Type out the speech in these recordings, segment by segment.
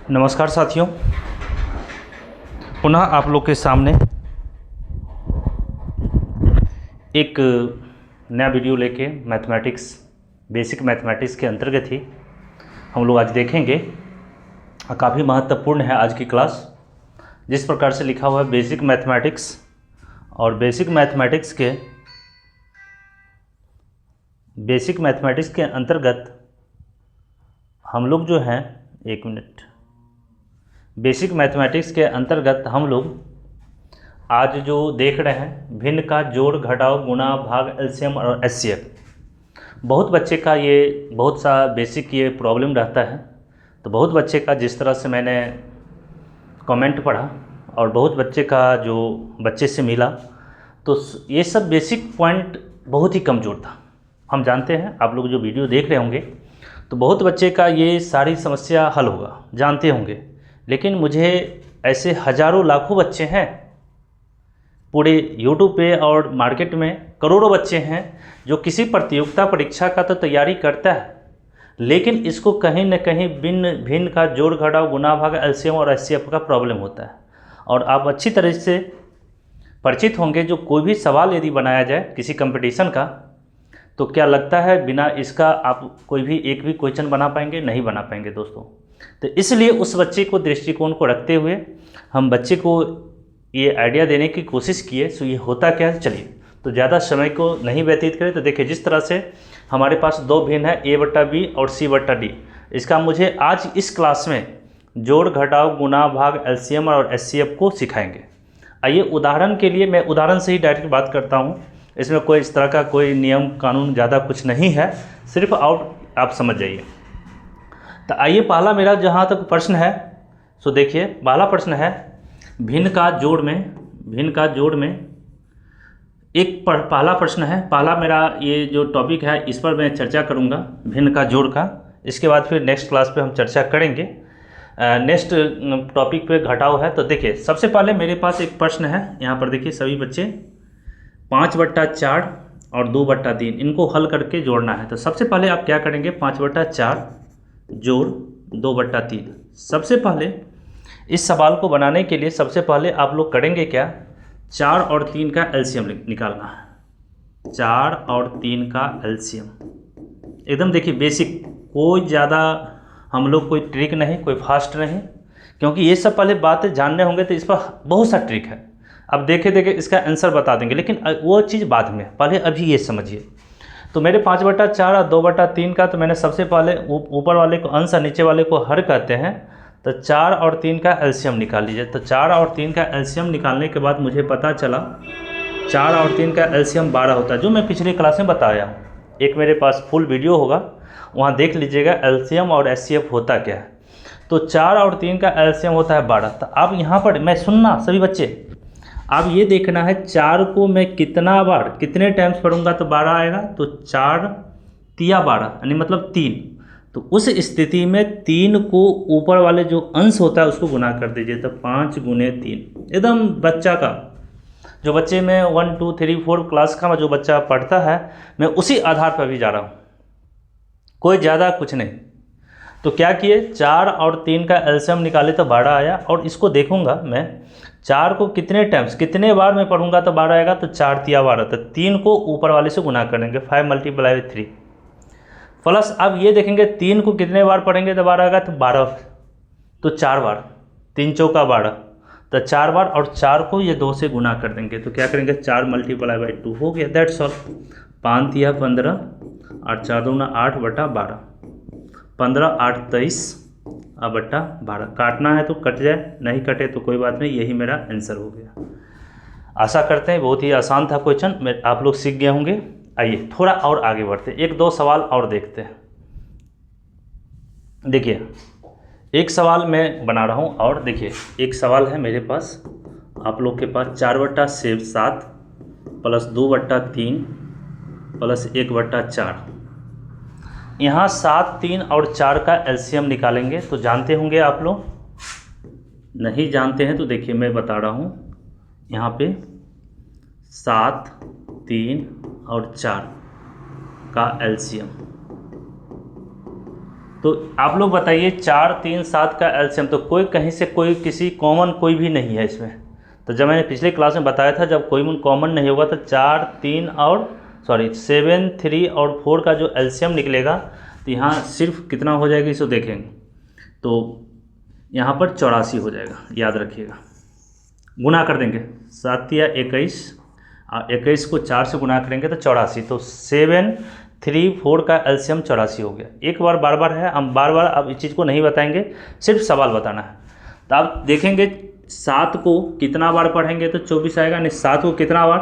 नमस्कार साथियों, पुनः आप लोग के सामने एक नया वीडियो लेके बेसिक मैथमेटिक्स के अंतर्गत ही हम लोग आज देखेंगे। काफ़ी महत्वपूर्ण है आज की क्लास। जिस प्रकार से लिखा हुआ है बेसिक मैथमेटिक्स, और बेसिक मैथमेटिक्स के अंतर्गत हम लोग जो हैं बेसिक मैथमेटिक्स के अंतर्गत हम लोग आज जो देख रहे हैं भिन्न का जोड़ घटाव गुणा भाग एलसीएम और एचसीएफ। बहुत सा बेसिक ये प्रॉब्लम रहता है। तो बहुत बच्चे का जिस तरह से मैंने कमेंट पढ़ा और बहुत बच्चे से मिला, तो ये सब बेसिक पॉइंट बहुत ही कमज़ोर था। हम जानते हैं, आप लोग जो वीडियो देख रहे होंगे तो बहुत बच्चे का ये सारी समस्या हल होगा, जानते होंगे। लेकिन मुझे ऐसे हज़ारों लाखों बच्चे हैं पूरे यूट्यूब पे और मार्केट में करोड़ों बच्चे हैं जो किसी प्रतियोगिता परीक्षा का तो तैयारी करता है, लेकिन इसको कहीं न कहीं भिन्न का जोड़ घटाव गुणा भाग एलसीएम और एचसीएफ का प्रॉब्लम होता है। और आप अच्छी तरह से परिचित होंगे, जो कोई भी सवाल यदि बनाया जाए किसी कंपटीशन का, तो क्या लगता है बिना इसका आप कोई भी एक भी क्वेश्चन बना पाएंगे? नहीं बना पाएंगे दोस्तों। तो इसलिए उस बच्चे को दृष्टिकोण को रखते हुए हम बच्चे को ये आइडिया देने की कोशिश किए। सो ये होता क्या है, चलिए तो ज़्यादा समय को नहीं व्यतीत करें। तो देखिए, जिस तरह से हमारे पास दो भिन्न है A/B और C/D, इसका मुझे आज इस क्लास में जोड़ घटाव गुणा भाग एलसीएम और एचसीएफ को सिखाएंगे। आइए उदाहरण के लिए मैं उदाहरण से ही डायरेक्ट बात करता हूँ। इसमें कोई इस तरह का कोई नियम कानून ज़्यादा कुछ नहीं है, सिर्फ आप समझ जाइए। तो आइए, पहला मेरा जहाँ तक प्रश्न है, सो देखिए पहला प्रश्न है भिन्न का जोड़ में एक पहला प्रश्न है। पहला मेरा ये जो टॉपिक है इस पर मैं चर्चा करूँगा, भिन्न का जोड़ का। इसके बाद फिर नेक्स्ट क्लास पे हम चर्चा करेंगे। नेक्स्ट टॉपिक पे घटाव है। तो देखिए, सबसे पहले मेरे पास एक प्रश्न है, यहाँ पर देखिए सभी बच्चे 5/4 और 2/3 इनको हल करके जोड़ना है। तो सबसे पहले आप क्या करेंगे, 5/4 जोड़ 2/3। सबसे पहले इस सवाल को बनाने के लिए सबसे पहले आप लोग करेंगे क्या, 4 और 3 का एलसीएम निकालना है। 4 और 3 का एलसीएम एकदम देखिए बेसिक, कोई ज़्यादा हम लोग कोई ट्रिक नहीं, कोई फास्ट नहीं, क्योंकि ये सब पहले बातें जानने होंगे। तो इस पर बहुत सा ट्रिक है, अब देखे इसका आंसर बता देंगे, लेकिन वो चीज़ बाद में, पहले अभी ये समझिए। तो मेरे 5/4 और 2/3 का, तो मैंने सबसे पहले ऊपर वाले को अंश और नीचे वाले को हर कहते हैं। तो 4 और 3 का एलसीएम निकाल लीजिए। तो 4 और 3 का एलसीएम निकालने के बाद मुझे पता चला 4 और 3 का एलसीएम 12 होता है, जो मैं पिछली क्लास में बताया हूँ। एक मेरे पास फुल वीडियो होगा, वहाँ देख लीजिएगा एलसीएम और एचसीएफ होता क्या है। तो 4 और 3 का एलसीएम होता है 12। तो अब यहाँ पर मैं सुनना सभी बच्चे, अब ये देखना है 4 को मैं कितने टाइम्स पढ़ूंगा तो 12 आएगा। तो 4 तिया 12 यानी मतलब 3। तो उस स्थिति में 3 को ऊपर वाले जो अंश होता है उसको गुना कर दीजिए। तो 5 × 3 एकदम बच्चा का, जो बच्चे में 1 2 3 4 क्लास का जो बच्चा पढ़ता है, मैं उसी आधार पर भी जा रहा हूँ, कोई ज़्यादा कुछ नहीं। तो क्या किए, 4 और 3 का एलसीएम निकाले तो 12 आया। और इसको देखूंगा मैं 4 को कितने बार मैं पढ़ूंगा तो 12 आएगा। तो 4 तिया 12। तो 3 को ऊपर वाले से गुना करेंगे, 5 × 3 प्लस अब ये देखेंगे 3 को कितने बार पढ़ेंगे तो 12 आएगा। तो 12, तो 4 बार, 3 चौका 12, तो 4 बार। और 4 को ये 2 से गुना कर देंगे। तो क्या करेंगे, 4 × 2 हो गया, दैट्स ऑल। 5 तिया 15 और 4 दूना 8/12, 15 8 23 बट्टा 12। काटना है तो कट जाए, नहीं कटे तो कोई बात नहीं, यही मेरा आंसर हो गया। आशा करते हैं बहुत ही आसान था क्वेश्चन, आप लोग सीख गए होंगे। आइए थोड़ा और आगे बढ़ते हैं, 1 2 सवाल और देखते हैं। देखिए एक सवाल मैं बना रहा हूँ, और देखिए एक सवाल है मेरे पास, आप लोग के पास 4/7 प्लस 2/3 प्लस 1/4। यहाँ 7 3 और 4 का एलसीएम निकालेंगे। तो जानते होंगे आप लोग, नहीं जानते हैं तो देखिए मैं बता रहा हूँ। यहाँ पे 7 3 और 4 का एलसीएम तो आप लोग बताइए 4, 3, 7 का एलसीएम, तो कोई कहीं से कोई किसी कॉमन कोई भी नहीं है इसमें। तो जब मैंने पिछले क्लास में बताया था जब कोई कॉमन नहीं होगा तो 4, 3 और 7, 3 और 4 का जो एलसीएम निकलेगा तो यहाँ सिर्फ कितना हो जाएगा इसको देखेंगे तो यहाँ पर 84 हो जाएगा, याद रखिएगा। गुना कर देंगे 7 या 21, 21 को 4 से गुना करेंगे तो 84, तो 7, 3, 4 का एलसीएम 84 हो गया। एक बार बार बार है, हम बार बार अब इस चीज़ को नहीं बताएंगे, सिर्फ सवाल बताना है। तो आप देखेंगे 7 को कितना बार पढ़ेंगे तो 24 आएगा, नहीं 7 को कितना बार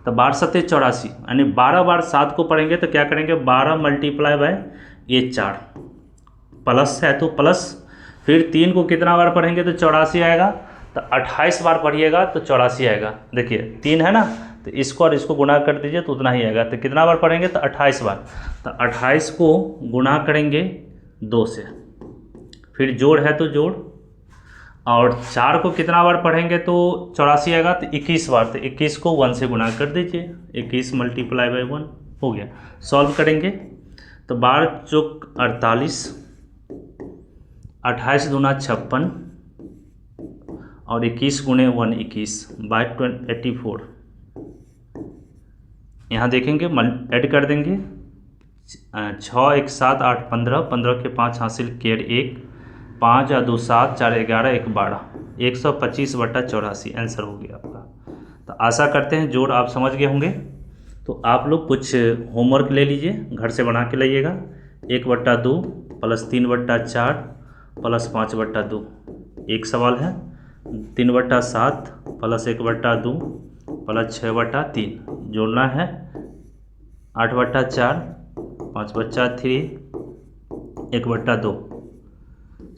तो 12 7 84, यानी 12 बार 7 को पढ़ेंगे तो क्या करेंगे 12 मल्टीप्लाई बाय ये 4, प्लस है तो प्लस, फिर 3 को कितना बार पढ़ेंगे तो 84 आएगा, तो 28 बार पढ़िएगा तो 84 आएगा। देखिए 3 है ना, तो इसको और इसको गुणा कर दीजिए तो उतना ही आएगा। तो कितना बार पढ़ेंगे तो 28 बार, तो 28 को गुणा करेंगे 2 से, फिर जोड़ है तो जोड़, और 4 को कितना बार पढ़ेंगे तो 84 आएगा, तो 21 बार, तो 21 को 1 से गुणा कर दीजिए, 21 मल्टीप्लाई बाय 1 हो गया। सॉल्व करेंगे तो 12 चौक 48, 28 दूना 56 और 21 गुणे 1 21 बाय 84। यहाँ देखेंगे ऐड कर देंगे 6 1 7 8 15, 15 के 5 हासिल केयर 1, 5 या 2 7, 4 11, 1 12, 125/84 आंसर हो गया आपका। तो आशा करते हैं जोड़ आप समझ गए होंगे। तो आप लोग कुछ होमवर्क ले लीजिए, घर से बना के लाइएगा। 1/2 प्लस 3/4 प्लस 5/2, एक सवाल है। 3/7 प्लस 1/2 प्लस 6/3 जोड़ना है। 8/4 5/3 1/2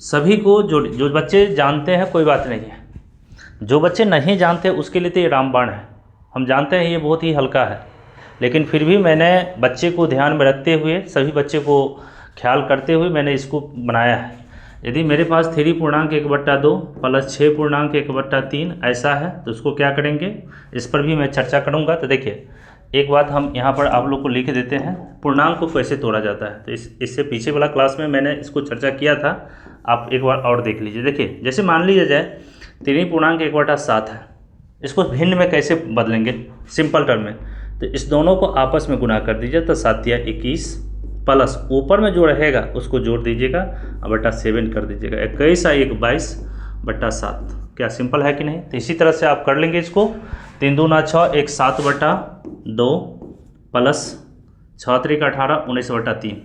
सभी को जो बच्चे जानते हैं कोई बात नहीं है, जो बच्चे नहीं जानते उसके लिए तो ये रामबाण है। हम जानते हैं ये बहुत ही हल्का है, लेकिन फिर भी मैंने बच्चे को ध्यान में रखते हुए, सभी बच्चे को ख्याल करते हुए मैंने इसको बनाया है। यदि मेरे पास 3.1/2 प्लस 6.1/3 ऐसा है तो उसको क्या करेंगे, इस पर भी मैं चर्चा करूँगा। तो देखिए एक बात हम यहाँ पर आप लोग को लिख देते हैं, पूर्णांक को कैसे तोड़ा जाता है। तो इससे पीछे वाला क्लास में मैंने इसको चर्चा किया था, आप एक बार और देख लीजिए। देखिए जैसे मान लीजिए जाए 3.1/7 है, इसको भिन्न में कैसे बदलेंगे सिंपल टर्म में। तो इस दोनों को आपस में गुना कर दीजिए, तो 7 या 21 प्लस ऊपर में जो रहेगा उसको जोड़ दीजिएगा और बटा 7 कर दीजिएगा। 21 या 1 22/7, क्या सिंपल है कि नहीं। तो इसी तरह से आप कर लेंगे इसको। 3 दूना 6, 1 7/2 प्लस 6 3 18 19/3,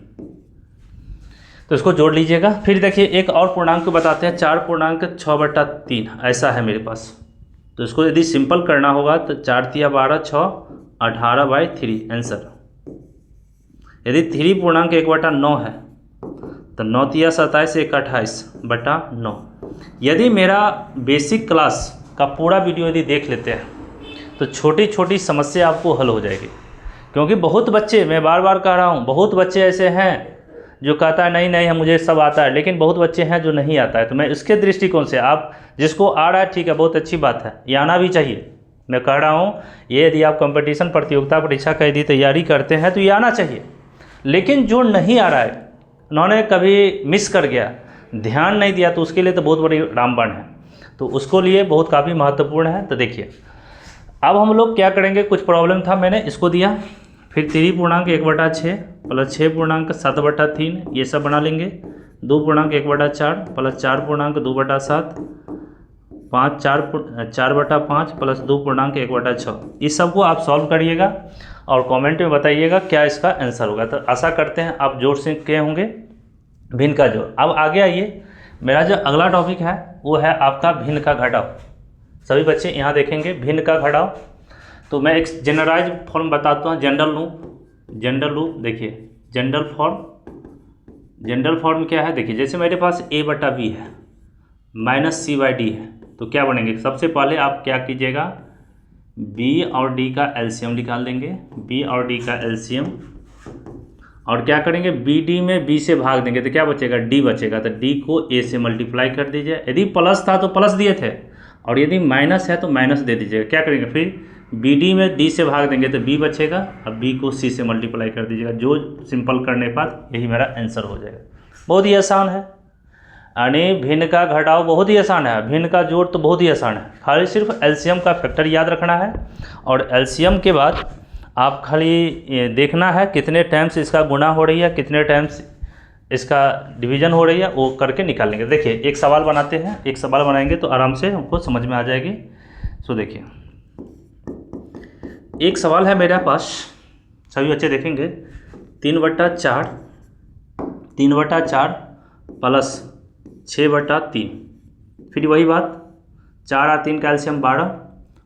तो इसको जोड़ लीजिएगा। फिर देखिए एक और पूर्णांक बताते हैं, 4.6/3 ऐसा है मेरे पास। तो इसको यदि सिंपल करना होगा तो 4 3 12 6 18/3 आंसर। यदि 3.1/9 है तो 9 3 27 1 28/9। यदि मेरा बेसिक क्लास का पूरा वीडियो यदि देख लेते हैं तो छोटी छोटी समस्या आपको हल हो जाएगी। क्योंकि बहुत बच्चे, मैं बार बार कह रहा हूँ, बहुत बच्चे ऐसे हैं जो कहता है नहीं नहीं मुझे सब आता है, लेकिन बहुत बच्चे हैं जो नहीं आता है। तो मैं इसके दृष्टिकोण से, आप जिसको आ रहा है ठीक है, बहुत अच्छी बात है, ये आना भी चाहिए। मैं कह रहा हूँ ये यदि आप कंपटीशन प्रतियोगिता परीक्षा का यदि तैयारी करते हैं तो ये आना चाहिए। लेकिन जो नहीं आ रहा है, उन्होंने कभी मिस कर गया, ध्यान नहीं दिया, तो उसके लिए तो बहुत बड़ी रामबाण है। तो उसको लिए बहुत काफ़ी महत्वपूर्ण है। तो देखिए अब हम लोग क्या करेंगे, कुछ प्रॉब्लम था मैंने इसको दिया, फिर 3.1/6 प्लस 6.7/3 ये सब बना लेंगे। 2.1/4 प्लस 4.2/7 5 4/5 प्लस 2.1/6, इस सब को आप सॉल्व करिएगा और कमेंट में बताइएगा क्या इसका आंसर होगा। तो आशा करते हैं आप जोड़ से किए होंगे भिन्न का जोड़। अब आगे आइए, मेरा जो अगला टॉपिक है वो है आपका भिन्न का घटाव। सभी बच्चे यहाँ देखेंगे भिन्न का घटाव। तो मैं एक जनरलाइज फॉर्म बताता हूँ, जनरल रूप। देखिए जनरल फॉर्म क्या है, देखिए जैसे मेरे पास a/b है माइनस c/d है, तो क्या बनेंगे, सबसे पहले आप क्या कीजिएगा, b और d का एलसीएम निकाल देंगे। b और d का एलसीएम, और क्या करेंगे, bd में b से भाग देंगे तो क्या बचेगा, d बचेगा। तो d को a से मल्टीप्लाई कर दीजिए। यदि प्लस था तो प्लस दिए थे, और यदि माइनस है तो माइनस दे दीजिएगा। क्या करेंगे, फिर bd में d से भाग देंगे तो b बचेगा, अब b को c से मल्टीप्लाई कर दीजिएगा। जो सिंपल करने के बाद यही मेरा आंसर हो जाएगा। बहुत ही आसान है। यानी भिन्न का घटाव बहुत ही आसान है, भिन्न का जोड़ तो बहुत ही आसान है। खाली सिर्फ एलसीएम का फैक्टर याद रखना है और एलसीएम के बाद आप खाली ये देखना है कितने टाइम्स इसका गुणा हो रही है, कितने टाइम्स इसका डिवीजन हो रही है, वो करके निकालेंगे। देखिए एक सवाल बनाते हैं, एक सवाल बनाएंगे तो आराम से हमको समझ में आ जाएगी। सो देखिए एक सवाल है मेरे पास, सभी बच्चे देखेंगे। 3/4 प्लस 6/3, फिर वही बात 4 और 3 का एलसीएम 12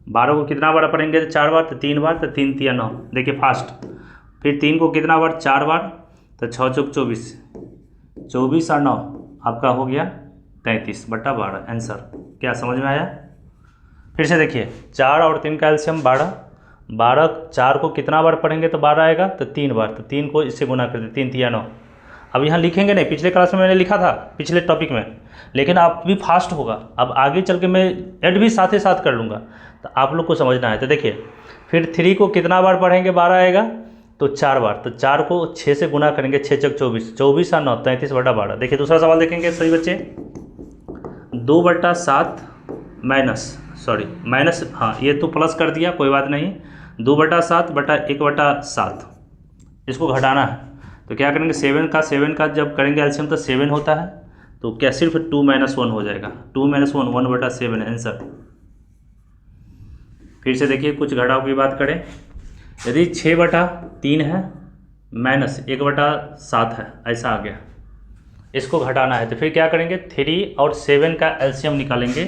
को कितना बार पढ़ेंगे तो 4 बार, तो 3 बार, तो 3 3 9। देखिए फास्ट, फिर 3 को कितना बार 4 बार, तो 6 चौक 24, 24 और 9 आपका हो गया 33/12 आंसर। क्या समझ में आया? फिर से देखिए 4 और 3 का एलसीएम 12, 4 को कितना बार पढ़ेंगे तो 12 आएगा, तो 3 बार, तो 3 को इससे गुना कर दे, 3 3 9। अब यहाँ लिखेंगे नहीं, पिछले क्लास में मैंने लिखा था पिछले टॉपिक में, लेकिन आप भी फास्ट होगा। अब आगे चल के मैं ऐड भी साथ ही साथ कर लूँगा, तो आप लोग को समझना है। तो देखिए फिर 3 को कितना बार पढ़ेंगे 12 आएगा, तो 4 बार, तो 4 को 6 से गुना करेंगे, 6 चौक 24, 24 और 9 33/12। देखिए दूसरा सवाल देखेंगे सभी बच्चे। 2/7 माइनस, हाँ ये तो प्लस कर दिया, कोई बात नहीं। 2/7/1/7 इसको घटाना है, तो क्या करेंगे 7 का जब करेंगे एलसीएम तो 7 होता है, तो क्या सिर्फ 2 - 1 हो जाएगा, 2 - 1 1/7 आंसर। फिर से देखिए कुछ घटाव की बात करें, यदि 6/3 है माइनस 1/7 है, ऐसा आ गया, इसको घटाना है, तो फिर क्या करेंगे 3 और 7 का एलसीएम निकालेंगे,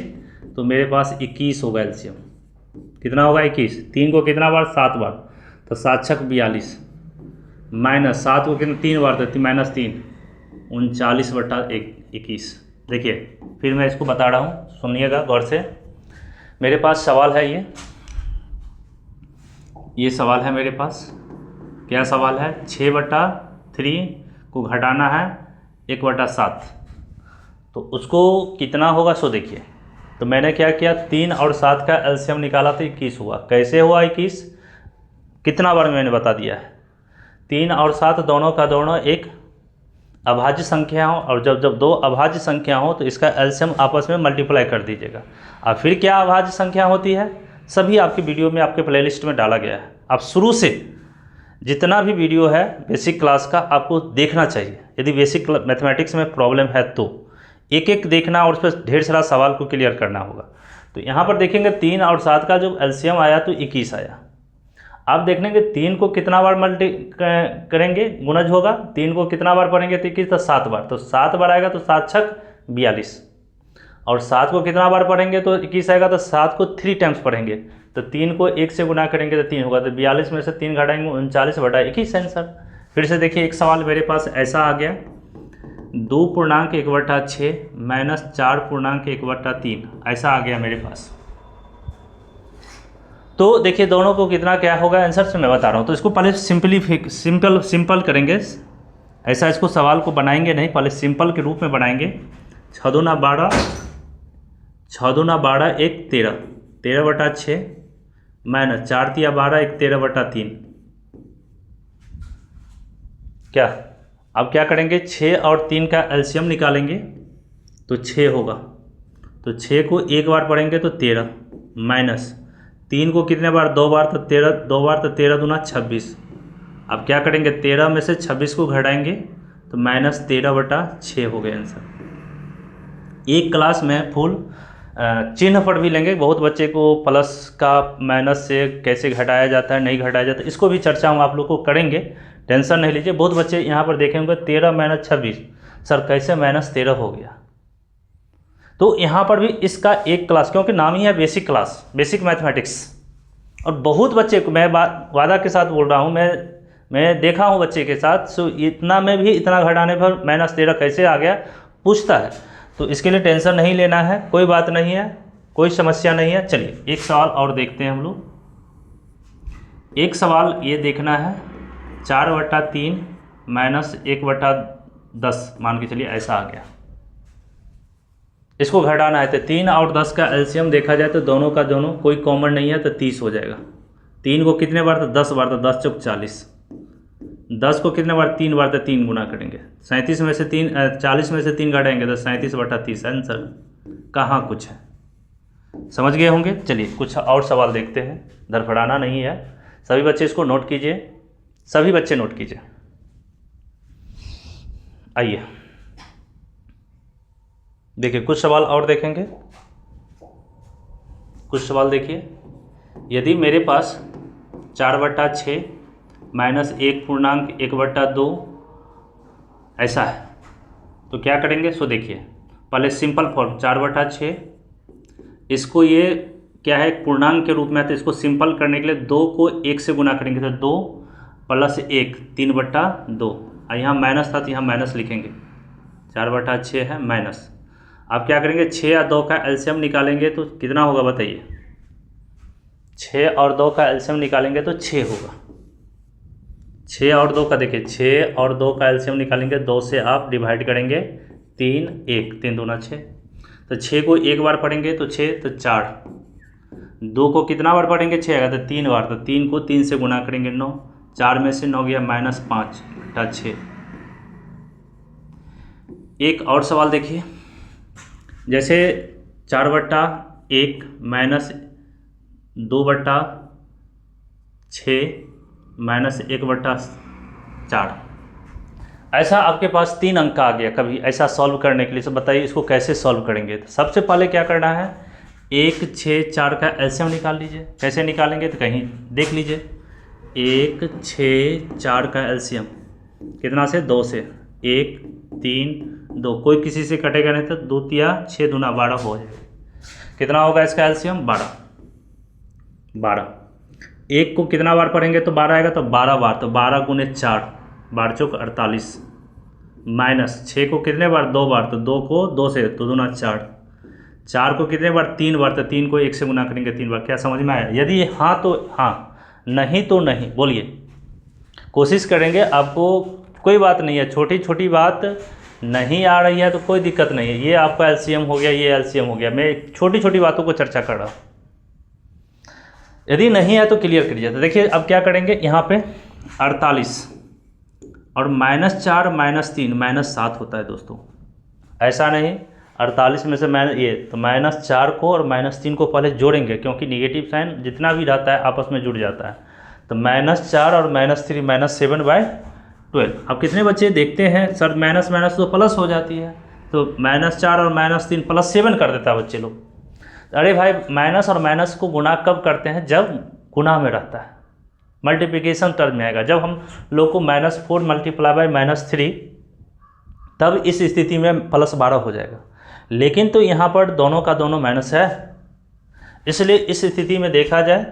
तो मेरे पास 21 होगा एलसीएम। कितना होगा 21, 3 को कितना बार 7 बार, तो 7 छक 42, माइनस 7 को कितना 3 बार, तो -3 39/21। देखिए फिर मैं इसको बता रहा हूँ, सुनिएगा गौर से। मेरे पास सवाल है ये सवाल है मेरे पास। क्या सवाल है? 6/3 को घटाना है 1/7, तो उसको कितना होगा सो देखिए। तो मैंने क्या किया, 3 और 7 का एलसीएम निकाला तो 21 हुआ। कैसे हुआ 21? कितना बार मैंने बता दिया है, 3 और 7 दोनों का दोनों एक अभाज्य संख्या हो, और जब दो अभाज्य संख्या हो तो इसका एलसीएम आपस में मल्टीप्लाई कर दीजिएगा। अब फिर क्या अभाज्य संख्या होती है, सभी आपकी वीडियो में आपके प्लेलिस्ट में डाला गया है। आप शुरू से जितना भी वीडियो है बेसिक क्लास का आपको देखना चाहिए। यदि बेसिक मैथमेटिक्स में प्रॉब्लम है तो एक एक देखना और उस पर ढेर सारा सवाल को क्लियर करना होगा। तो यहाँ पर देखेंगे 3 और 7 का जो एलसीएम आया तो 21 आया। आप देखेंगे 3 को कितना बार मल्टी करेंगे, गुणज होगा, 3 को कितना बार पढ़ेंगे तो 21, तो 7 बार, तो 7 बार आएगा तो 7 छक 42, और 7 को कितना बार पढ़ेंगे तो 21 आएगा, तो 7 को 3 टाइम्स पढ़ेंगे, तो 3 को 1 से गुना करेंगे तो 3 होगा, तो 42 में से 3 घटाएंगे 39/21 आंसर। फिर से देखिए एक सवाल मेरे पास ऐसा आ गया, 2.1/6 माइनस 4.1/3 ऐसा आ गया मेरे पास। तो देखिए दोनों को कितना क्या होगा आंसर से मैं बता रहा हूँ। तो इसको पहले सिंपल करेंगे, ऐसा इसको सवाल को बनाएंगे नहीं, पहले सिंपल के रूप में बनाएंगे। 6 दूना 12, 1 13, 13/6 माइनस 4 तिया 12, 1 13/3। क्या अब क्या करेंगे, 6 और 3 का एलसीएम निकालेंगे तो 6 होगा, तो 6 को 1 बार पढ़ेंगे तो 13, माइनस 3 को कितने बार 2 बार, तो 13 2 बार, तो 13 दूना 26। अब क्या करेंगे 13 में से 26 को घटाएंगे तो -13/6 हो गया आंसर। एक क्लास में फुल चिन्ह पर भी लेंगे, बहुत बच्चे को प्लस का माइनस से कैसे घटाया जाता है, नहीं घटाया जाता, इसको भी चर्चा हम आप लोग को करेंगे, टेंशन नहीं लीजिए। बहुत बच्चे यहाँ पर देखेंगे 13 - 26, सर कैसे -13 हो गया। तो यहाँ पर भी इसका एक क्लास, क्योंकि नाम ही है बेसिक क्लास, बेसिक मैथमेटिक्स, और बहुत बच्चे को मैं वादा के साथ बोल रहा हूँ, मैं देखा हूँ बच्चे के साथ, सो इतना में भी इतना घटाने पर -13 कैसे आ गया पूछता है। तो इसके लिए टेंशन नहीं लेना है, कोई बात नहीं है, कोई समस्या नहीं है। चलिए एक सवाल और देखते हैं हम लोग। एक सवाल ये देखना है, 4/3 माइनस 1/10 मान के चलिए ऐसा आ गया, इसको घटाना है। तो 3 और 10 का एलसीएम देखा जाए तो दोनों का दोनों कोई कॉमन नहीं है, तो 30 हो जाएगा। 3 को कितने बार, तो 10 बार, तो 10 चौक 40, 10 को कितने बार, 3 बार, तो 3 गुना करेंगे। 37 में से 3 40 में से 3 घटाएंगे तो 37/30 आंसर। कहाँ कुछ है, समझ गए होंगे। चलिए कुछ और सवाल देखते हैं, धड़फड़ाना नहीं है। सभी बच्चे इसको नोट कीजिए, सभी बच्चे नोट कीजिए। आइए देखिए कुछ सवाल और देखेंगे। कुछ सवाल देखिए, यदि मेरे पास 4/6 माइनस 1.1/2 ऐसा है तो क्या करेंगे। सो देखिए पहले सिंपल फॉर्म 4/6, इसको ये क्या है पूर्णांक के रूप में है, तो इसको सिंपल करने के लिए 2 को 1 से गुना करेंगे तो 2 + 1 3/2। और यहाँ माइनस था तो यहाँ माइनस लिखेंगे, 4/6 है माइनस। आप क्या करेंगे, 6 और 2 का एलसीएम निकालेंगे तो कितना होगा बताइए। 6 और 2 का एलसीएम निकालेंगे तो 6 होगा। 6 और 2 का देखिए, 6 और 2 का एलसीएम निकालेंगे, 2 से आप डिवाइड करेंगे 3 1 3 दूना 6, तो 6 को एक बार पढ़ेंगे तो 6 तो 4, 2 को कितना बार पढ़ेंगे 6 आएगा तो 3 बार, तो 3 को 3 से गुना करेंगे 9, 4 में से 9 गया -5/6। एक और सवाल देखिए, जैसे 4/1 माइनस 2/6 माइनस 1/4, ऐसा आपके पास 3 अंक का आ गया कभी ऐसा सॉल्व करने के लिए। तो बताइए इसको कैसे सॉल्व करेंगे। तो सबसे पहले क्या करना है, 1 6 4 का एलसीएम निकाल लीजिए। कैसे निकालेंगे तो कहीं देख लीजिए, 1 6 4 का एलसीएम कितना से, 2 से, 1 3 2, कोई किसी से कटेगा नहीं तो 2 तिया 6 दूना 12 हो जाएगा। कितना होगा इसका एलसीएम, 12। 1 को कितना बार पढ़ेंगे तो 12 आएगा, तो 12 बार, तो 12 × 4 12 चौक 48, माइनस 6 को कितने बार, 2 बार, तो 2 को 2 से, तो 2 × 4, 4 को कितने बार, 3 बार, तो 3 को 1 से गुना करेंगे 3 बार। क्या समझ में आया। यदि हाँ तो हाँ, नहीं तो नहीं, बोलिए। कोशिश करेंगे, आपको कोई बात नहीं है, छोटी छोटी बात नहीं आ रही है तो कोई दिक्कत नहीं है। ये आपका एलसीएम हो गया, ये एलसीएम हो गया, मैं छोटी छोटी बातों को चर्चा कर रहा हूँ। यदि नहीं है तो क्लियर करिए। तो देखिए अब क्या करेंगे, यहाँ पे 48 और -4 -3 -7 होता है दोस्तों, ऐसा नहीं। 48 में से ये तो -4 को और -3 को पहले जोड़ेंगे, क्योंकि निगेटिव साइन जितना भी रहता है आपस में जुड़ जाता है। तो -4 और -3 -7/12। अब कितने बच्चे देखते हैं सर माइनस माइनस तो प्लस हो जाती है, तो -4 और -3 +7 कर देता है बच्चे लोग। अरे भाई माइनस और माइनस को गुना कब करते हैं, जब गुना में रहता है, मल्टीप्लिकेशन टर्म में आएगा। जब हम लोग को -4 × -3, तब इस स्थिति में +12 हो जाएगा। लेकिन तो यहाँ पर दोनों का दोनों माइनस है, इसलिए इस स्थिति में देखा जाए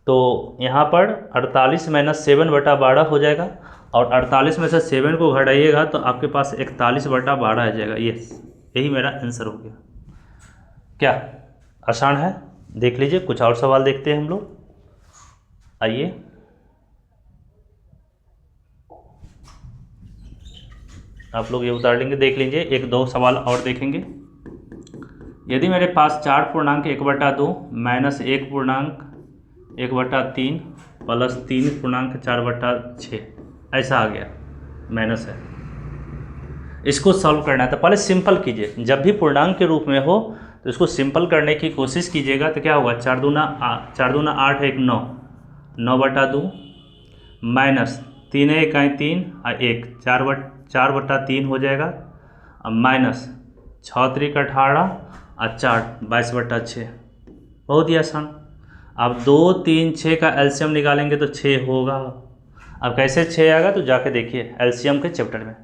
तो यहाँ पर 48 - 7/12 हो जाएगा, और 48 में से 7 को घटाइएगा तो आपके पास 41/12 आ जाएगा। यही मेरा आंसर हो गया। क्या आसान है, देख लीजिए। कुछ और सवाल देखते हैं हम लोग, आइए। आप लोग ये उतार लेंगे, देख लीजिए। 1-2 सवाल और देखेंगे। यदि मेरे पास 4.1/2 माइनस 1.1/3 प्लस 3.4/6 ऐसा आ गया, माइनस है, इसको सॉल्व करना है। तो पहले सिंपल कीजिए, जब भी पूर्णांक के रूप में हो तो इसको सिंपल करने की कोशिश कीजिएगा। तो क्या होगा, 4 दूना 8 1 9 9/2 माइनस 3 1 3 और 1 4/3 हो जाएगा, अब माइनस 6 3 18 और 4 22/6। बहुत ही आसान। अब 2 3 6 का एलसीएम निकालेंगे तो 6 होगा। अब कैसे 6 आएगा तो जाके देखिए एलसीएम के चैप्टर में।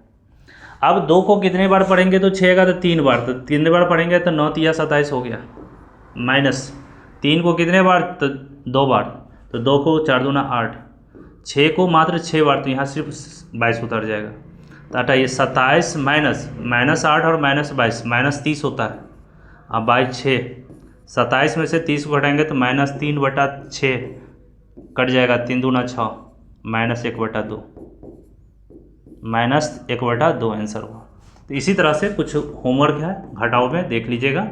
अब 2 को कितने बार पढ़ेंगे तो 6 आएगा, तो 3 बार, तो 3 बार पढ़ेंगे तो 9 3 27 हो गया, माइनस 3 को कितने बार, तो 2 बार, तो 2 को 4 दूना 8, 6 को मात्र 6 बार, तो यहाँ सिर्फ 22 उतर जाएगा। तो हटाइए 27 -8 और -22 -30 होता है। अब 22 27 में से 30 को घटाएंगे तो -3/6 कट जाएगा, 3 दूना 6 -1/2 -1/2 आंसर हुआ। तो इसी तरह से कुछ होमवर्क है घटाओ में, देख लीजिएगा।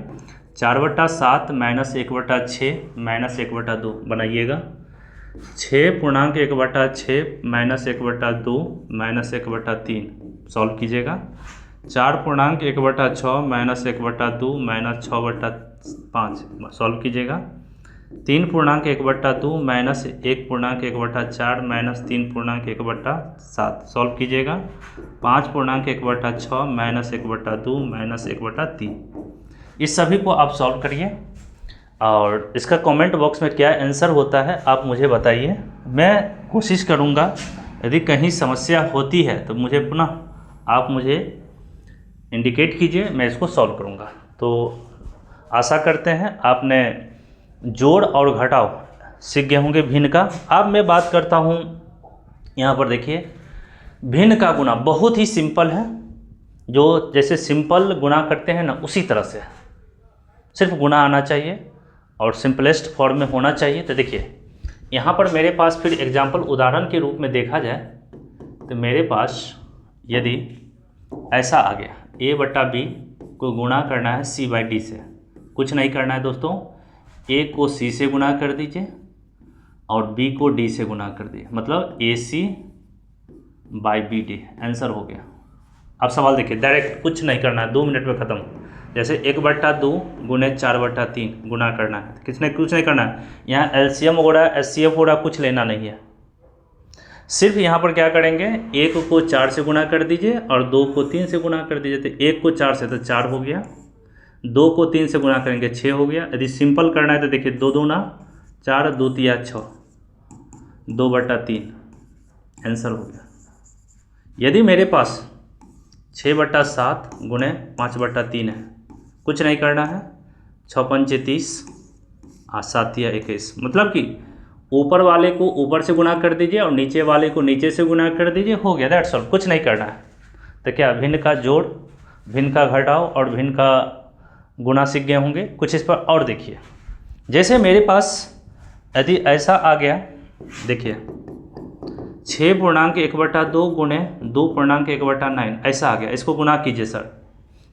4/7 -1/6 -1/2 बनाइएगा। 6.1/6 -1/2 -1/3 सॉल्व कीजिएगा। 4.1/6 -1/2 -6/5 सॉल्व कीजिएगा। 3.1/2 -1.1/4 -3.1/7 सॉल्व कीजिएगा। 5.1/6 -1/2 -1/3 इस सभी को आप सॉल्व करिए और इसका कमेंट बॉक्स में क्या आंसर होता है आप मुझे बताइए। मैं कोशिश करूँगा यदि कहीं समस्या होती है तो मुझे पुनः आप मुझे इंडिकेट कीजिए, मैं इसको सॉल्व करूँगा। तो आशा करते हैं आपने जोड़ और घटाव सीख गए होंगे भिन्न का। अब मैं बात करता हूँ, यहाँ पर देखिए भिन्न का गुणा बहुत ही सिंपल है, जो जैसे सिंपल गुणा करते हैं ना उसी तरह से सिर्फ गुणा आना चाहिए और सिंपलेस्ट फॉर्म में होना चाहिए। तो देखिए यहाँ पर मेरे पास फिर एग्जाम्पल उदाहरण के रूप में देखा जाए तो मेरे पास यदि ऐसा आ गया a/b को गुणा करना है c/d से, कुछ नहीं करना है दोस्तों, a को c से गुणा कर दीजिए और b को d से गुणा कर दीजिए, मतलब ac/bd आंसर हो गया। अब सवाल देखिए, डायरेक्ट कुछ नहीं करना है, 2 मिनट में ख़त्म। जैसे 1/2 गुने 4/3 गुना करना है, कुछ नहीं करना है। यहाँ एलसीएम वगैरह एचसीएफ वगैरह कुछ लेना नहीं है, सिर्फ यहाँ पर क्या करेंगे 1 को 4 से गुना कर दीजिए और 2 को 3 से गुना कर दीजिए। तो 1 को 4 से तो 4 हो गया, 2 को 3 से गुना करेंगे 6 हो गया। यदि सिंपल करना है तो देखिए 2 दूना 4, 2 तिया 6, 2/3 आंसर हो गया। यदि मेरे पास 6/7 गुने 5/3 है, कुछ नहीं करना है, 6 पंचे 30 और 7 या 21, मतलब कि ऊपर वाले को ऊपर से गुना कर दीजिए और नीचे वाले को नीचे से गुना कर दीजिए, हो गया, दैट्स ऑल, कुछ नहीं करना है। तो क्या भिन्न का जोड़, भिन्न का घटाव और भिन्न का गुणा सीख गए होंगे। कुछ इस पर और देखिए, जैसे मेरे पास यदि ऐसा आ गया, देखिए 6.1/2 गुणे 2.1/9 ऐसा आ गया, इसको गुना कीजिए सर।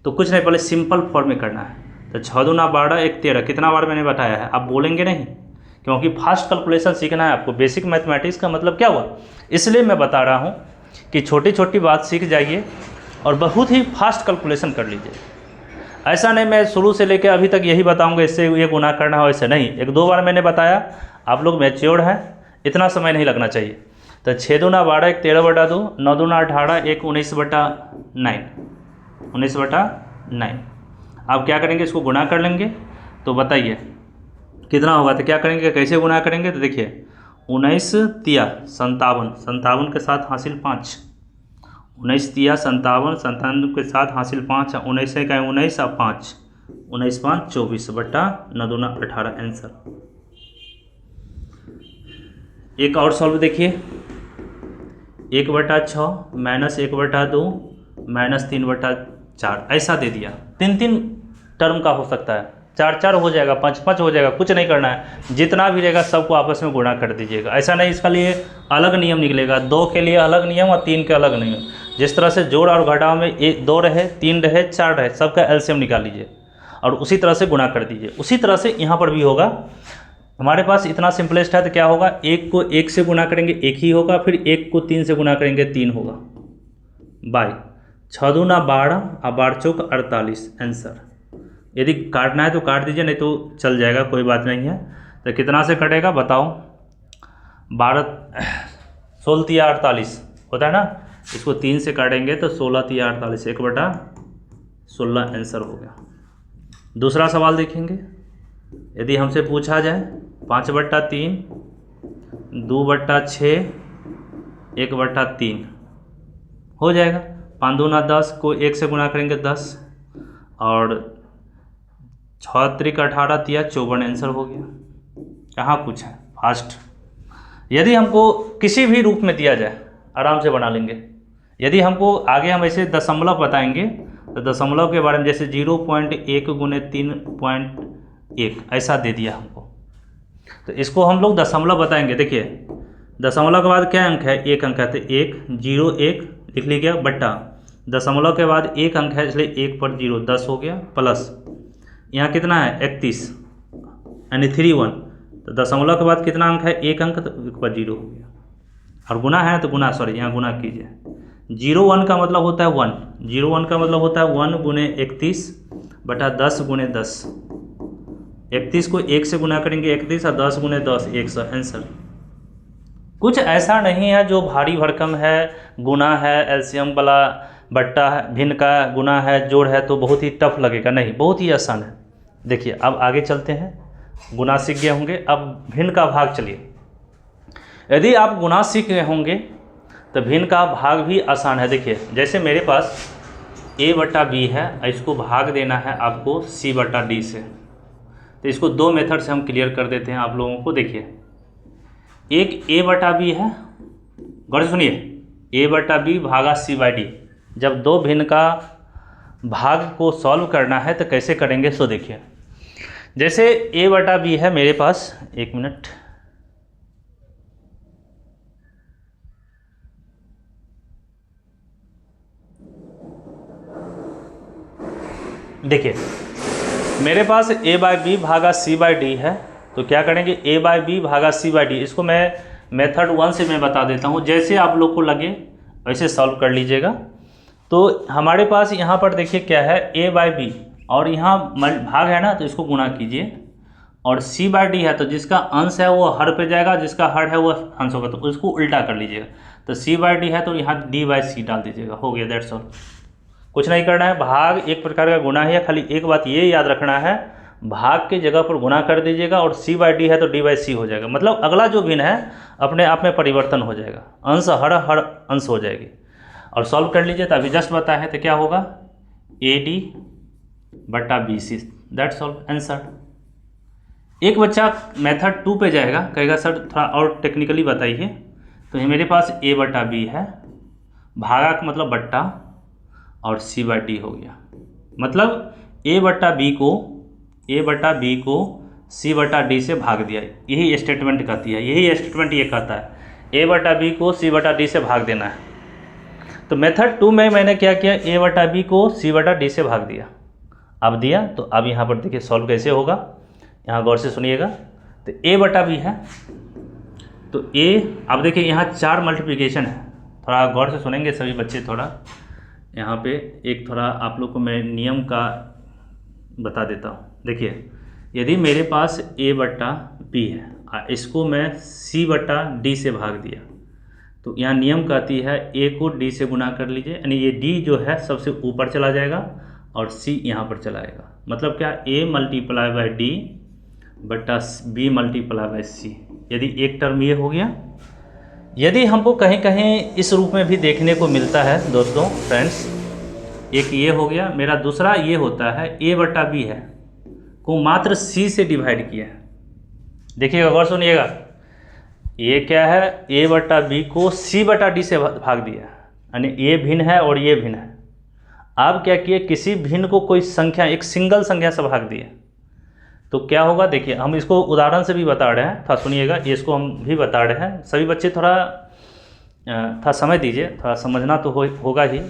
तो कुछ नहीं, पहले सिंपल फॉर्म में करना है। तो 6 दूना 12 1 13, कितना बार मैंने बताया है, आप बोलेंगे नहीं, क्योंकि फास्ट कैलकुलेशन सीखना है आपको। बेसिक मैथमेटिक्स का मतलब क्या हुआ, इसलिए मैं बता रहा हूँ कि छोटी छोटी बात सीख जाइए और बहुत ही फास्ट कैलकुलेशन कर लीजिए। ऐसा नहीं मैं शुरू से लेकर अभी तक यही बताऊँगा इससे ये गुना करना हो, ऐसे नहीं। 1-2 बार मैंने बताया, आप लोग मैच्योर्ड हैं, इतना समय नहीं लगना चाहिए। तो 6 दूना 12 1 13/2, 9 दूना 18 1 19/9, 19/9। आप क्या करेंगे, इसको गुना कर लेंगे तो बताइए कितना होगा। तो क्या करेंगे, कैसे गुना करेंगे, तो देखिए 19 तिया 57, 57 के साथ हासिल 5, 19 तिया 57, 57 के साथ हासिल 5, 19 का 19 और 5, 19 5 24/9 दूना 18 आंसर। एक और सॉल्व देखिए, 1/6 -1/2 -3/4 ऐसा दे दिया। 3 टर्म का हो सकता है, 4 हो जाएगा, 5 हो जाएगा, कुछ नहीं करना है। जितना भी रहेगा सबको आपस में गुणा कर दीजिएगा। ऐसा नहीं इसका लिए अलग नियम निकलेगा, 2 के लिए अलग नियम और 3 के अलग नियम। जिस तरह से जोड़ और घटाव में 2 रहे, 3 रहे, 4 रहे, सबका एलसीएम निकाल लीजिए और उसी तरह से गुणा कर दीजिए। उसी तरह से यहाँ पर भी होगा। हमारे पास इतना सिंपलेस्ट है तो क्या होगा, 1 को 1 से गुणा करेंगे 1 ही होगा, फिर 1 को 3 से गुणा करेंगे 3 होगा, बाई 6 दूना 12 और 12 चौक 48 आंसर। यदि काटना है तो काट दीजिए, नहीं तो चल जाएगा, कोई बात नहीं है। तो कितना से कटेगा बताओ, 12 16 तिया 48 होता है ना, इसको 3 से काटेंगे तो 16 तिया 48, 1/16 आंसर हो गया। दूसरा सवाल देखेंगे, यदि हमसे पूछा जाए 5/3 2/6 1/3 हो जाएगा। 5 दूना 10 को 1 से गुणा करेंगे 10 और 6 त्रिक 18 तिया 54 आंसर हो गया। कहाँ पूछा है, फास्ट। यदि हमको किसी भी रूप में दिया जाए आराम से बना लेंगे। यदि हमको आगे हम ऐसे दशमलव बताएंगे तो दशमलव के बारे में, जैसे 0.1 गुने 3.1 ऐसा दे दिया हमको, तो इसको हम लोग दशमलव बताएंगे। देखिए दशमलव के बाद क्या अंक है, 1 अंक है, तो 1 0 1 लिख लीजिए बट्टा दशमलव के बाद 1 अंक है, इसलिए 1 पर 0 10 हो गया, प्लस यहाँ कितना है 31 यानी 31, तो दशमलव के बाद कितना अंक है, एक अंक, तो एक बार 0 हो गया। और गुना है तो गुना, सॉरी यहाँ गुना कीजिए। 0 1 का मतलब होता है 1, 0 1 का मतलब होता है 1 गुने 31 बटा 10 गुने 10। 31 को 1 से गुना करेंगे 31 और 10 गुने 10 100, आंसर। कुछ ऐसा नहीं है जो भारी भरकम है, गुना है, एलसीएम वाला बट्टा है, भिन्न का गुना है, जोड़ है तो बहुत ही टफ लगेगा, नहीं, बहुत ही आसान है। देखिए अब आगे चलते हैं, गुना सीख गए होंगे, अब भिन्न का भाग। चलिए, यदि आप गुना सीख गए होंगे तो भिन्न का भाग भी आसान है। देखिए जैसे मेरे पास a बटा बी है, इसको भाग देना है आपको c बटा डी से, तो इसको दो मेथड से हम क्लियर कर देते हैं आप लोगों को। देखिए एक a बटा बी है, गौर से सुनिए, a बटा बी भागा c बाई डी। जब दो भिन्न का भाग को सॉल्व करना है तो कैसे करेंगे, सो देखिए, जैसे a बटा बी है मेरे पास, एक मिनट, देखिए मेरे पास a बाई बी भागा c बाई डी है, तो क्या करेंगे, a बाई बी भागा c बाई डी। इसको मैं मेथड 1 से मैं बता देता हूँ, जैसे आप लोग को लगे वैसे सॉल्व कर लीजिएगा। तो हमारे पास यहाँ पर देखिए क्या है, a बाई बी और यहाँ भाग है ना, तो इसको गुणा कीजिए, और c बाई डी है तो जिसका अंश है वो हर पे जाएगा, जिसका हर है वो अंश होगा, तो उसको उल्टा कर लीजिएगा। तो c बाई डी है तो यहाँ d बाई सी डाल दीजिएगा, हो गया, दैट्स ऑल। कुछ नहीं करना है, भाग एक प्रकार का गुना है, खाली एक बात ये याद रखना है, भाग के जगह पर गुना कर दीजिएगा, और c बाई डी है तो d बाई सी हो जाएगा। मतलब अगला जो भिन्न है अपने आप में परिवर्तन हो जाएगा, अंश हर अंश हो जाएगी। और सॉल्व कर लीजिए, तो अभी जस्ट बताया है तो क्या होगा, ए डी बटा B C, that's all, answer. एक बच्चा मेथड 2 पे जाएगा, कहेगा सर थोड़ा और टेक्निकली बताइए। तो ये मेरे पास a बटा बी है, भागा का मतलब बट्टा, और c बाई डी हो गया। मतलब a बटा बी को c बटा डी से भाग दिया, यही स्टेटमेंट कहती है, यही स्टेटमेंट ये कहता है, a बटा बी को c बटा डी से भाग देना है। तो मेथड 2 में मैंने क्या किया, a बटा बी को c बटा डी से भाग दिया। अब दिया तो अब यहाँ पर देखिए सॉल्व कैसे होगा, यहाँ गौर से सुनिएगा। तो a बटा बी है, तो a, अब देखिए यहाँ 4 मल्टीप्लिकेशन है, थोड़ा गौर से सुनेंगे सभी बच्चे। थोड़ा यहाँ पे एक थोड़ा आप लोग को मैं नियम का बता देता हूँ। देखिए यदि मेरे पास a बटा बी है, इसको मैं c बटा डी से भाग दिया, तो यहाँ नियम कहती है a को d से गुना कर लीजिए, यानी ये d जो है सबसे ऊपर चला जाएगा और c यहाँ पर चला आएगा। मतलब क्या, a मल्टीप्लाई बाई डी बटा b मल्टीप्लाई बाई c। यदि एक टर्म ये हो गया, यदि हमको कहीं कहीं इस रूप में भी देखने को मिलता है दोस्तों, फ्रेंड्स, एक ये हो गया मेरा, दूसरा ये होता है a बटा बी है को मात्र c से डिवाइड किया है। देखिएगा, गौर सुनिएगा, ये क्या है, a बटा बी को c बटा डी से भाग दिया, यानी ये भिन्न है और ये भिन्न है। आप क्या किए, किसी भिन्न को कोई संख्या, एक सिंगल संख्या से भाग दिए, तो क्या होगा, देखिए हम इसको उदाहरण से भी बता रहे हैं, थोड़ा सुनिएगा, ये इसको हम भी बता रहे हैं। सभी बच्चे थोड़ा समय दीजिए, थोड़ा समझना तो होगा ही,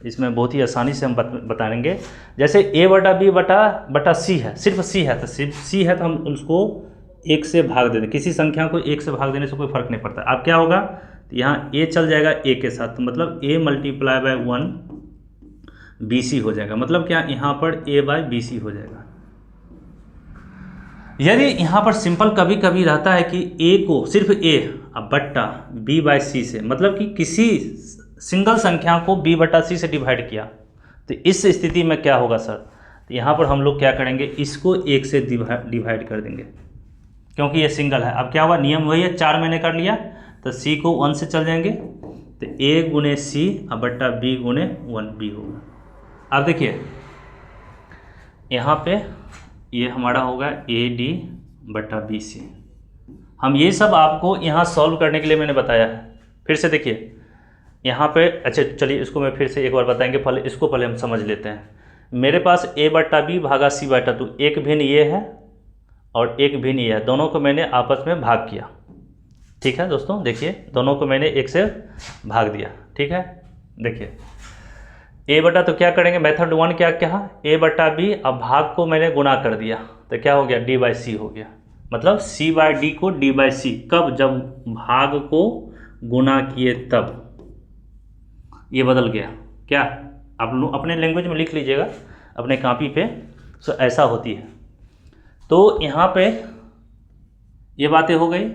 इसमें बहुत ही आसानी से हम बताएंगे। जैसे a बटा बी बटा c है, सिर्फ c है, तो सिर्फ c है तो हम उसको 1 से भाग दे दें, किसी संख्या को 1 से भाग देने से कोई फर्क नहीं पड़ता। अब क्या होगा, तो यहाँ a चल जाएगा a के साथ, तो मतलब a multiply by 1 B C हो जाएगा। मतलब क्या, यहाँ पर a बाई बी सी हो जाएगा। यदि यहाँ पर सिंपल कभी कभी रहता है कि a को सिर्फ a अब बट्टा b बाई सी से, मतलब कि किसी सिंगल संख्या को b बटा सी से डिवाइड किया, तो इस स्थिति में क्या होगा सर, तो यहाँ पर हम लोग क्या करेंगे, इसको 1 से डिवाइड कर देंगे, क्योंकि ये सिंगल है। अब क्या हुआ, नियम वही है, 4 मैंने कर लिया, तो c को 1 से चल जाएंगे, तो a गुने सी अब बट्टा b गुने 1b होगा। अब देखिए यहाँ पे ये हमारा होगा ए डी बटा बी सी। हम ये सब आपको यहाँ सॉल्व करने के लिए मैंने बताया है। फिर से देखिए यहाँ पे, अच्छा चलिए इसको मैं फिर से एक बार बताएंगे, पहले हम समझ लेते हैं। मेरे पास a बटा बी भागा c बटा 2, एक भिन्न ये है और एक भिन्न ये है, दोनों को मैंने आपस में भाग किया। ठीक है दोस्तों, देखिए दोनों को मैंने 1 से भाग दिया। ठीक है, देखिए a बटा, तो क्या करेंगे, मेथड 1 क्या कहा, a बटा बी, अब भाग को मैंने गुना कर दिया, तो क्या हो गया, d बाई सी हो गया। मतलब c/d को d/c, कब? जब भाग को गुना किए तब। ये बदल गया क्या? आप लोग अपने लैंग्वेज में लिख लीजिएगा अपने कॉपी पे। तो ऐसा होती है। तो यहाँ पे ये बातें हो गई।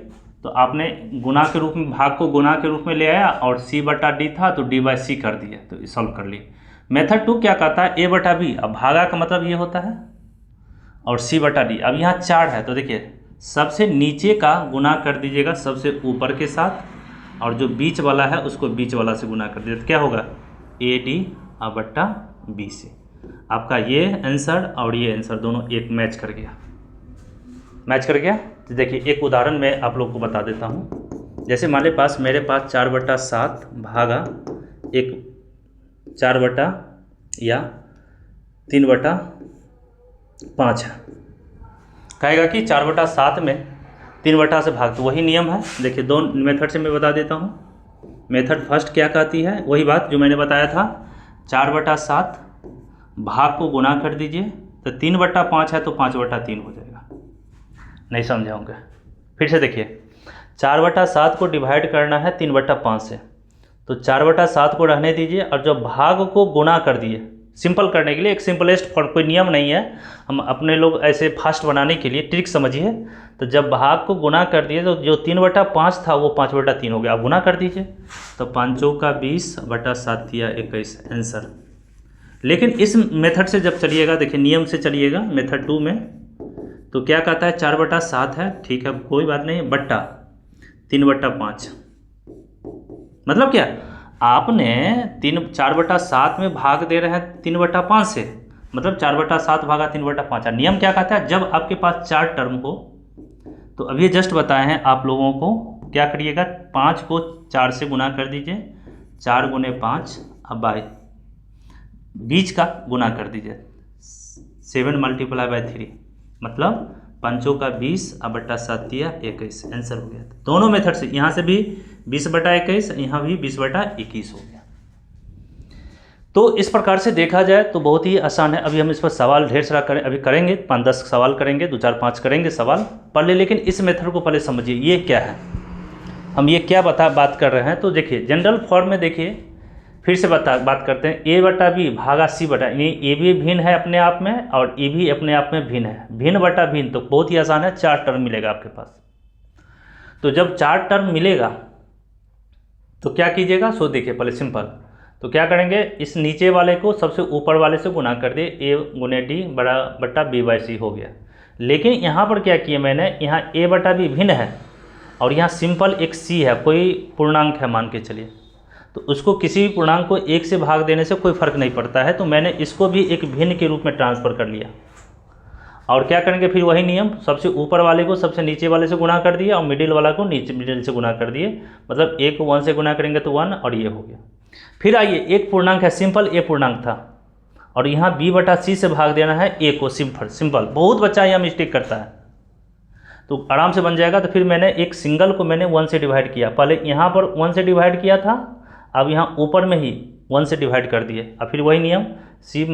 तो आपने गुना के रूप में, भाग को गुना के रूप में ले आया और c/d था तो d/c कर दिया, तो सॉल्व कर लिए। मेथड 2 क्या कहता है? a/b। अब भागा का मतलब ये होता है और c/d। अब यहाँ 4 है तो देखिए सबसे नीचे का गुना कर दीजिएगा सबसे ऊपर के साथ, और जो बीच वाला है उसको बीच वाला से गुना कर दीजिए। तो क्या होगा? AD/B से। आपका ये आंसर और ये आंसर दोनों एक मैच कर गया। मैच कर गया। तो देखिए एक उदाहरण मैं आप लोग को बता देता हूँ। जैसे मान लीजिए मेरे पास 4/7 भागा एक 4 या 3/5 है। कहेगा कि 4/7 में 3 से भाग, तो वही नियम है। देखिए दो मेथड से मैं बता देता हूँ। मेथड फर्स्ट क्या कहती है? वही बात जो मैंने बताया था, 4/7 भाग को गुना कर दीजिए, तो 3/5 है तो 5/3 हो जाएगा। नहीं समझे होंगे? फिर से देखिए 4/7 को डिवाइड करना है 3/5 से, तो 4/7 को रहने दीजिए और जब भाग को गुना कर दिए, सिंपल करने के लिए एक सिंपलेस्ट फॉर्म, कोई नियम नहीं है, हम अपने लोग ऐसे फास्ट बनाने के लिए ट्रिक समझिए। तो जब भाग को गुना कर दिए तो जो 3/5 था वो 5/3 हो गया। आप गुना कर दीजिए तो 5 का 20/7 या 21 आंसर। लेकिन इस मेथड से जब चलिएगा, देखिए नियम से चलिएगा मेथड 2 में, तो क्या कहता है? 4/7 है, ठीक है कोई बात नहीं, बट्टा 3/5। मतलब क्या? आपने 4/7 में भाग दे रहे हैं 3/5 से, मतलब 4/7 भागा 3/5। नियम क्या कहता है? जब आपके पास 4 टर्म हो, तो अभी जस्ट बताए हैं आप लोगों को, क्या करिएगा? 5 को 4 से गुना कर दीजिए, 4 गुने 5, अब बाई बीच का गुना कर दीजिए, 7 × 3, मतलब 5 का 20/7 या 21 आंसर हो गया। दोनों मेथड से, यहाँ से भी 20/21, यहाँ भी 20/21 हो गया। तो इस प्रकार से देखा जाए तो बहुत ही आसान है। अभी हम इस पर सवाल ढेर सारा अभी करेंगे, 5-10 सवाल करेंगे, 2-4-5 करेंगे सवाल पढ़ ले। लेकिन इस मेथड को पहले समझिए ये क्या है, हम ये क्या बात कर रहे हैं। तो देखिए जनरल फॉर्म में देखिए, फिर से बात करते हैं, A/B भागा C/, यानी ए भी भिन्न है अपने आप में और ए भी अपने आप में भिन्न है। भिन्न बटा भिन्न तो बहुत ही आसान है, 4 टर्म मिलेगा आपके पास। तो जब 4 टर्म मिलेगा तो क्या कीजिएगा? सो देखिए पहले सिंपल, तो क्या करेंगे? इस नीचे वाले को सबसे ऊपर वाले से गुना कर दिए, A/D/B/C हो गया। लेकिन यहाँ पर क्या किया मैंने, यहाँ A/B भिन्न है और यहाँ सिंपल एक C है, कोई पूर्णांक है मान के चलिए, तो उसको किसी भी पूर्णांक को 1 से भाग देने से कोई फर्क नहीं पड़ता है। तो मैंने इसको भी एक भिन्न के रूप में ट्रांसफ़र कर लिया। और क्या करेंगे? फिर वही नियम, सबसे ऊपर वाले को सबसे नीचे वाले से गुना कर दिया और मिडिल वाला को मिडिल से गुना कर दिए, मतलब A को 1 से गुना करेंगे तो 1 और ये हो गया। फिर आइए एक पूर्णांक है, सिंपल A पूर्णांक था और यहाँ B/C से भाग देना है A को, सिंपल। बहुत बच्चा यहाँ मिस्टेक करता है, तो आराम से बन जाएगा। तो फिर मैंने एक सिंगल को मैंने 1 से डिवाइड किया, पहले यहाँ पर 1 से डिवाइड किया था, अब यहाँ ऊपर में ही 1 से डिवाइड कर दिए। अब फिर वही नियम, C × A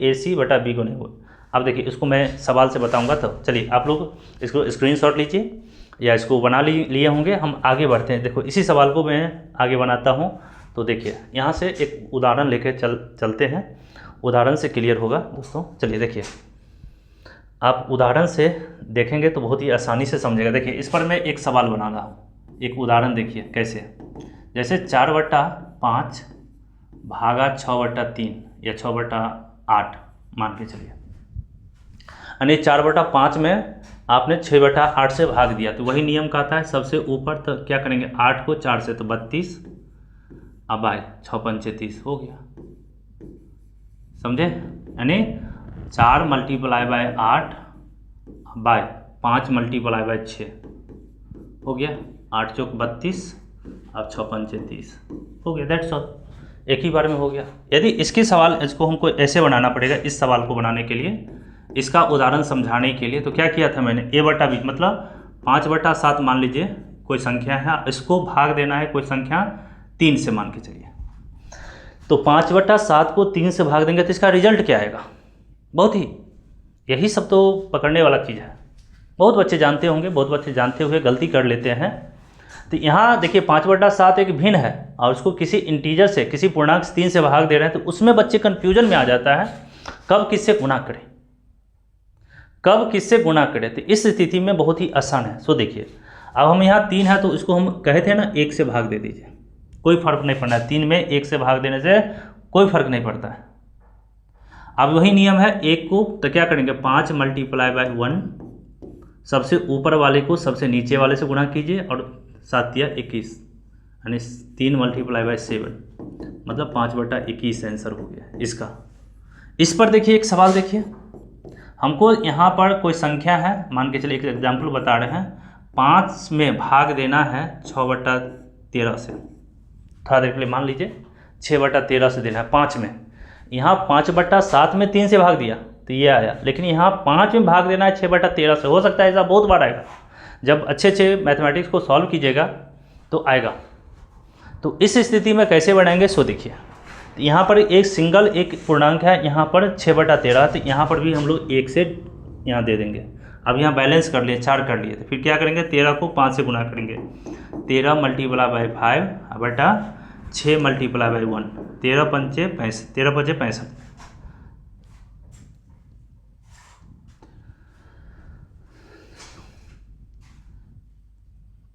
AC/B गुने हुए। अब देखिए इसको मैं सवाल से बताऊंगा, तो चलिए आप लोग इसको स्क्रीनशॉट लीजिए या इसको बना लिए होंगे। हम आगे बढ़ते हैं। देखो इसी सवाल को मैं आगे बनाता हूँ। तो देखिए यहाँ से एक उदाहरण लेके चलते हैं, उदाहरण से क्लियर होगा दोस्तों। चलिए देखिए, आप उदाहरण से देखेंगे तो बहुत ही आसानी से समझेगा। देखिए इस पर मैं एक सवाल बना रहा हूँ, एक उदाहरण देखिए कैसे। जैसे 4/5 भागा 6/3 या 6/8 मान के चलिए, यानी 4/5 में आपने 6/8 से भाग दिया। तो वही नियम कहता है सबसे ऊपर, तो क्या करेंगे? 8 को 4 से तो 32, अब आए 6 × 5 = 30 हो गया, समझे? यानी 4 × 8 बाय 5 × 6 हो गया, 8 चौक 32, अब 6 × 5 = 30 हो गया। दैट्स ऑल, एक ही बार में हो गया। यदि इसके सवाल, इसको हमको ऐसे बनाना पड़ेगा, इस सवाल को बनाने के लिए, इसका उदाहरण समझाने के लिए, तो क्या किया था मैंने? A/B मतलब 5/7 मान लीजिए कोई संख्या है, इसको भाग देना है कोई संख्या 3 से मान के चलिए। तो 5/7 को 3 से भाग देंगे तो इसका रिजल्ट क्या आएगा? बहुत ही, यही सब तो पकड़ने वाला चीज़ है। बहुत बच्चे जानते होंगे, बहुत बच्चे जानते हुए गलती कर लेते हैं। तो यहाँ देखिए 5/7 एक भिन्न है और उसको किसी इंटीजर से, किसी पूर्णांक 3 से भाग दे रहे हैं, तो उसमें बच्चे कन्फ्यूजन में आ जाता है कब किससे गुणा करें, कब किससे गुणा करें। तो इस स्थिति में बहुत ही आसान है। सो देखिए अब हम यहाँ 3 है तो इसको हम कहे थे ना 1 से भाग दे दीजिए, कोई फर्क नहीं पड़ना है। 3 में 1 से भाग देने से कोई फर्क नहीं पड़ता है। अब वही नियम है 1 को, तो क्या करेंगे 5 × 1, सबसे ऊपर वाले को सबसे नीचे वाले से गुणा कीजिए और 7 या 21, यानी 3 × 7, मतलब 5/21 आंसर हो गया इसका। इस पर देखिए एक सवाल देखिए, हमको यहाँ पर कोई संख्या है, मान के चलिए एक एग्जाम्पल बता रहे हैं, 5 में भाग देना है 6/13 से। थोड़ा देर के लिए मान लीजिए 6/13 से देना है 5 में। यहाँ 5/7 में 3 से भाग दिया तो ये आया, लेकिन यहाँ 5 में भाग देना है 6/13 से। हो सकता है ऐसा बहुत बार आएगा, जब अच्छे अच्छे मैथमेटिक्स को सॉल्व कीजिएगा तो आएगा। तो इस स्थिति में कैसे बनाएंगे सो देखिए, तो यहाँ पर एक सिंगल एक पूर्णांक है, यहाँ पर 6/13, तो यहाँ पर भी हम लोग 1 से यहाँ दे देंगे। अब यहाँ बैलेंस कर लिए, 4 कर लिए, तो फिर क्या करेंगे 13 को 5 से गुना करेंगे, 13 × 5 बटा 6 × 1, 13 × 5 = 65, 13 × 5 = 65,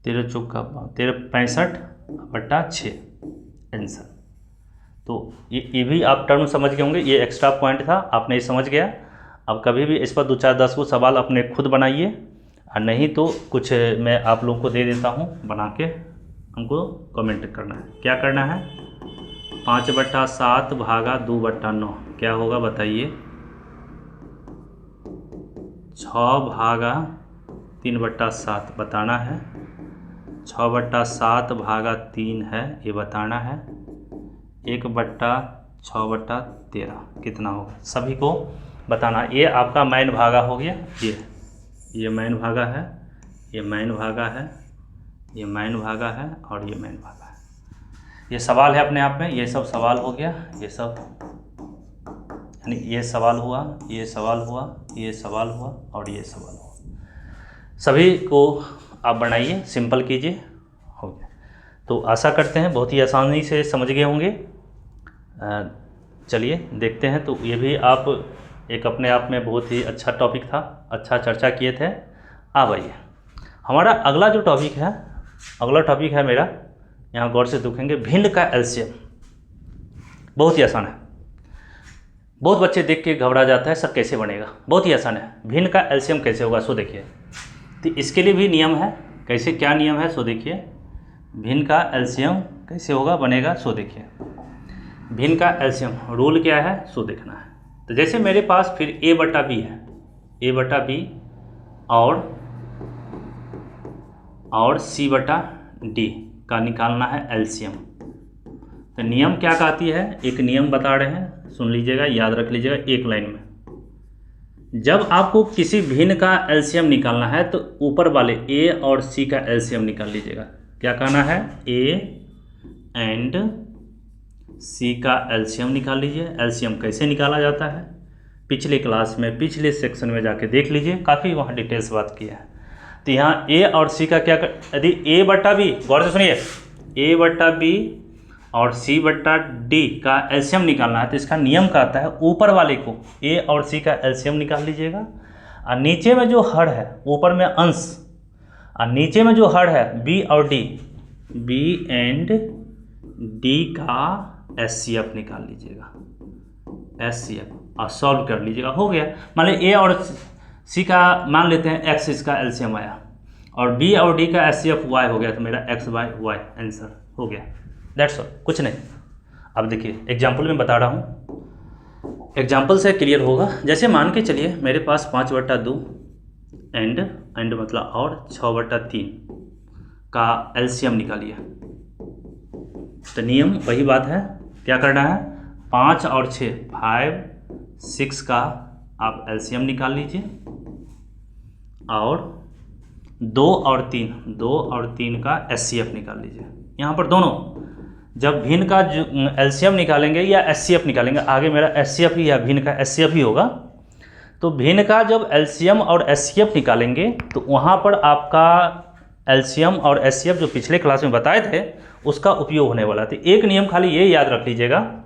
13 चौका 65/6 आंसर। तो ये भी आप टर्म समझ गए होंगे, ये एक्स्ट्रा पॉइंट था, आपने ये समझ गया। अब कभी भी इस पर 2, 4, 10 को सवाल अपने खुद बनाइए, और नहीं तो कुछ मैं आप लोगों को दे देता हूँ बना के, हमको कमेंट करना है। क्या करना है 5/7 भागा 2/9 क्या होगा बताइए, 6 भागा 3/7 बताना है, 6/7 भागा 3 है ये बताना है, 1/6/13 कितना होगा सभी को बताना। ये आपका मैन भागा हो गया, ये मैन भागा है, ये मैन भागा है, ये मैन भागा है और ये मैन भागा है। ये सवाल है अपने आप में, ये सब सवाल हो गया, ये सब यानी ये सवाल हुआ, ये सवाल हुआ, ये सवाल हुआ और ये सवाल हुआ। सभी को आप बनाइए, सिंपल कीजिए, हो गया। तो आशा करते हैं बहुत ही आसानी से समझ गए होंगे। चलिए देखते हैं। तो ये भी आप एक अपने आप में बहुत ही अच्छा टॉपिक था, अच्छा चर्चा किए थे। अब आइए हमारा अगला जो टॉपिक है, अगला टॉपिक है मेरा, यहाँ गौर से देखेंगे, भिन्न का एलसीएम। बहुत ही आसान है, बहुत बच्चे देख के घबरा जाता है सर कैसे बनेगा, बहुत ही आसान है। भिन्न का एलसीएम कैसे होगा सो देखिए, तो इसके लिए भी नियम है, कैसे क्या नियम है सो देखिए। भिन्न का एलसीएम कैसे होगा बनेगा सो देखिए। भिन्न का एलसीएम रूल क्या है सो देखना है। तो जैसे मेरे पास फिर a/b है, a/b और c/d का निकालना है एलसीएम। तो नियम क्या कहती है, एक नियम बता रहे हैं, सुन लीजिएगा, याद रख लीजिएगा एक लाइन में। जब आपको किसी भिन्न का एलसीएम निकालना है तो ऊपर वाले a और c का एलसीएम निकाल लीजिएगा। क्या कहना है, a एंड c का एलसीएम निकाल लीजिए। एलसीएम कैसे निकाला जाता है पिछले क्लास में, पिछले सेक्शन में जाके देख लीजिए, काफ़ी वहाँ डिटेल्स बात किया है। तो यहाँ a और c का क्या यदि a/b, गौर से सुनिए, a/b और c/d का एलसीएम निकालना है तो इसका नियम कहता है ऊपर वाले को a और c का एलसीएम निकाल लीजिएगा, और नीचे में जो हर है, ऊपर में अंश और नीचे में जो हर है b और d, b एंड d का एचसीएफ निकाल लीजिएगा, एचसीएफ, और सॉल्व कर लीजिएगा, हो गया। मान लीजिए a और c का मान लेते हैं x, इसका एलसीएम आया, और b और d का एचसीएफ y हो गया, तो मेरा x/y आंसर हो गया। दैट्स ऑल, कुछ नहीं। अब देखिए एग्जाम्पल में बता रहा हूँ, एग्जाम्पल से क्लियर होगा। जैसे मान के चलिए मेरे पास 5/2 एंड मतलब और 6/3 का एलसीएम निकालिए। तो नियम वही बात है, क्या करना है, 5 और 6 5 6 का आप एलसीएम निकाल लीजिए, और 2 और 3 का एचसीएफ निकाल लीजिए। यहाँ पर दोनों जब भिन्न का जो एलसीएम निकालेंगे या एचसीएफ निकालेंगे, आगे मेरा एचसीएफ ही या भिन्न का एचसीएफ ही होगा, तो भिन्न का जब एलसीएम और एचसीएफ निकालेंगे तो वहाँ पर आपका एलसीएम और एचसीएफ जो पिछले क्लास में बताए थे उसका उपयोग होने वाला था। एक नियम खाली ये याद रख लीजिएगा,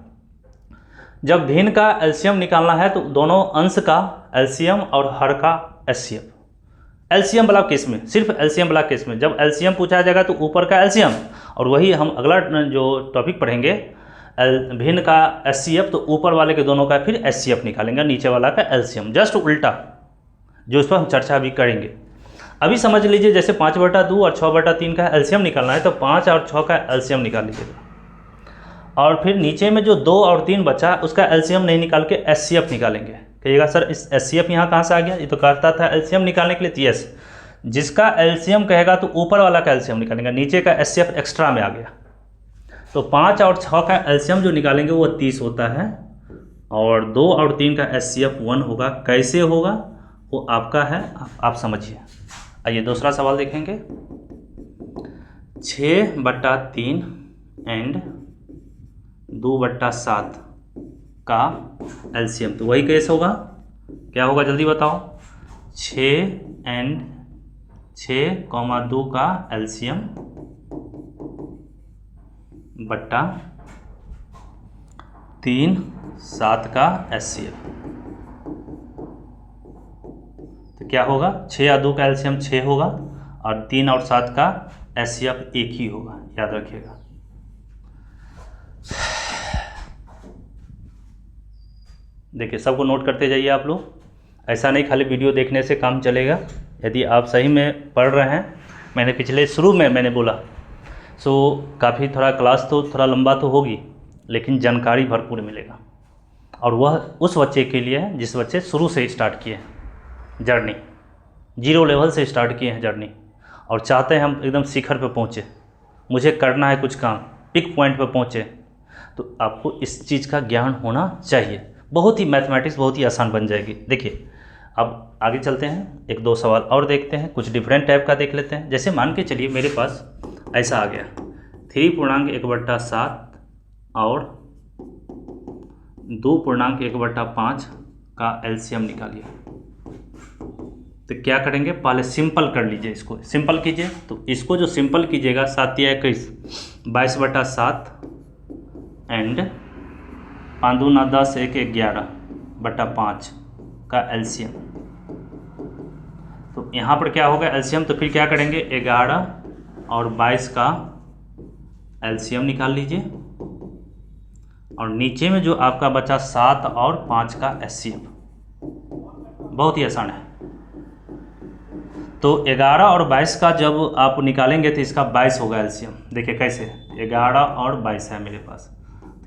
जब भिन्न का एलसीएम निकालना है तो दोनों अंश का एलसीएम और हर का एचसीएफ। एलसीएम वाला केस में, सिर्फ एलसीएम वाला केस में जब एलसीएम पूछा जाएगा तो ऊपर का एलसीएम, और वही हम अगला जो टॉपिक पढ़ेंगे भिन्न का एचसीएफ, तो ऊपर वाले के दोनों का फिर एचसीएफ निकालेंगे, नीचे वाला का एलसीएम, जस्ट उल्टा, जो इस पर हम चर्चा भी करेंगे। अभी समझ लीजिए जैसे 5/2 और 6/3 का एलसीएम निकालना है तो 5 और 6 का एलसीएम निकाल लीजिएगा, और फिर नीचे में जो 2 और 3 बचा उसका एलसीएम नहीं निकाल के एचसीएफ निकालेंगे। कहिएगा सर इस एचसीएफ यहाँ कहाँ से आ गया, ये तो कहता था एलसीएम निकालने के लिए। यस, जिसका एलसीएम कहेगा तो ऊपर वाला का एलसीएम निकालेंगे, नीचे का एचसीएफ एक्स्ट्रा में आ गया। तो 5 और 6 का एलसीएम जो निकालेंगे वो 30 होता है, और 2 और 3 का एचसीएफ 1 होगा। कैसे होगा वो आपका है, आप समझिए। आइए दूसरा सवाल देखेंगे। 6/3 एंड 2/7 का एलसीएम, तो वही केस होगा। क्या होगा जल्दी बताओ। 6 एंड 6,2 का एलसीएम बट्टा 3, 7 का एचसीएफ, तो क्या होगा 6 या 2 का एलसीएम 6 होगा, और 3 और 7 का एचसीएफ 1 ही होगा, याद रखिएगा। देखिए सबको नोट करते जाइए आप लोग, ऐसा नहीं खाली वीडियो देखने से काम चलेगा। यदि आप सही में पढ़ रहे हैं, मैंने पिछले शुरू में मैंने बोला सो काफ़ी थोड़ा क्लास तो थोड़ा लंबा तो होगी, लेकिन जानकारी भरपूर मिलेगा, और वह उस बच्चे के लिए है जिस बच्चे शुरू से स्टार्ट किए हैं जर्नी, 0 लेवल से स्टार्ट किए हैं जर्नी, और चाहते हैं हम एकदम शिखर पे पहुँचे, मुझे करना है कुछ काम, पिक पॉइंट पे पहुँचे, तो आपको इस चीज़ का ज्ञान होना चाहिए। बहुत ही मैथमेटिक्स बहुत ही आसान बन जाएगी। देखिए अब आगे चलते हैं, 1-2 सवाल और देखते हैं, कुछ डिफरेंट टाइप का देख लेते हैं। जैसे मान के चलिए मेरे पास ऐसा आ गया 3.1/7 और 2.1/5 का एलसीएम निकालिए। तो क्या करेंगे, पहले सिंपल कर लीजिए, इसको सिंपल कीजिए। तो इसको जो सिंपल कीजिएगा 7 या 21 22/7 एंड 5 2 9 10 1 11/5 का एलसीएम। तो यहाँ पर क्या होगा एलसीएम, तो फिर क्या करेंगे 11 और 22 का एलसीएम निकाल लीजिए, और नीचे में जो आपका बचा 7 और 5 का एचसीएफ। बहुत ही आसान है। तो 11 और 22 का जब आप निकालेंगे तो इसका 22 होगा एलसीएम। देखिए कैसे, 11 और 22 है मेरे पास,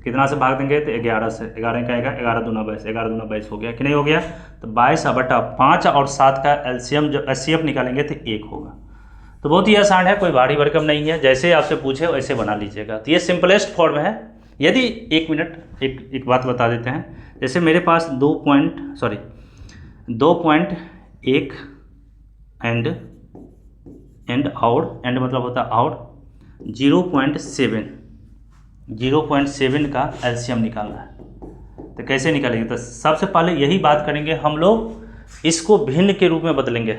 कितना से भाग देंगे तो 11 से, 11 का आएगा 11 दूना 22, 11 दूना 22 हो गया कि नहीं हो गया। तो 22/5 और 7 का एलसीएम जो एचसीएफ निकालेंगे तो 1 होगा। तो बहुत ही आसान है, कोई भारी भरकम नहीं है, जैसे आपसे पूछे वैसे बना लीजिएगा। तो ये सिंपलेस्ट फॉर्म है। यदि 1 मिनट एक बात बता देते हैं, जैसे मेरे पास 2.1 एंड और एंड मतलब होता है और 0.7 का एलसीएम निकालना है। तो कैसे निकालेंगे, तो सबसे पहले यही बात करेंगे हम लोग, इसको भिन्न के रूप में बदलेंगे।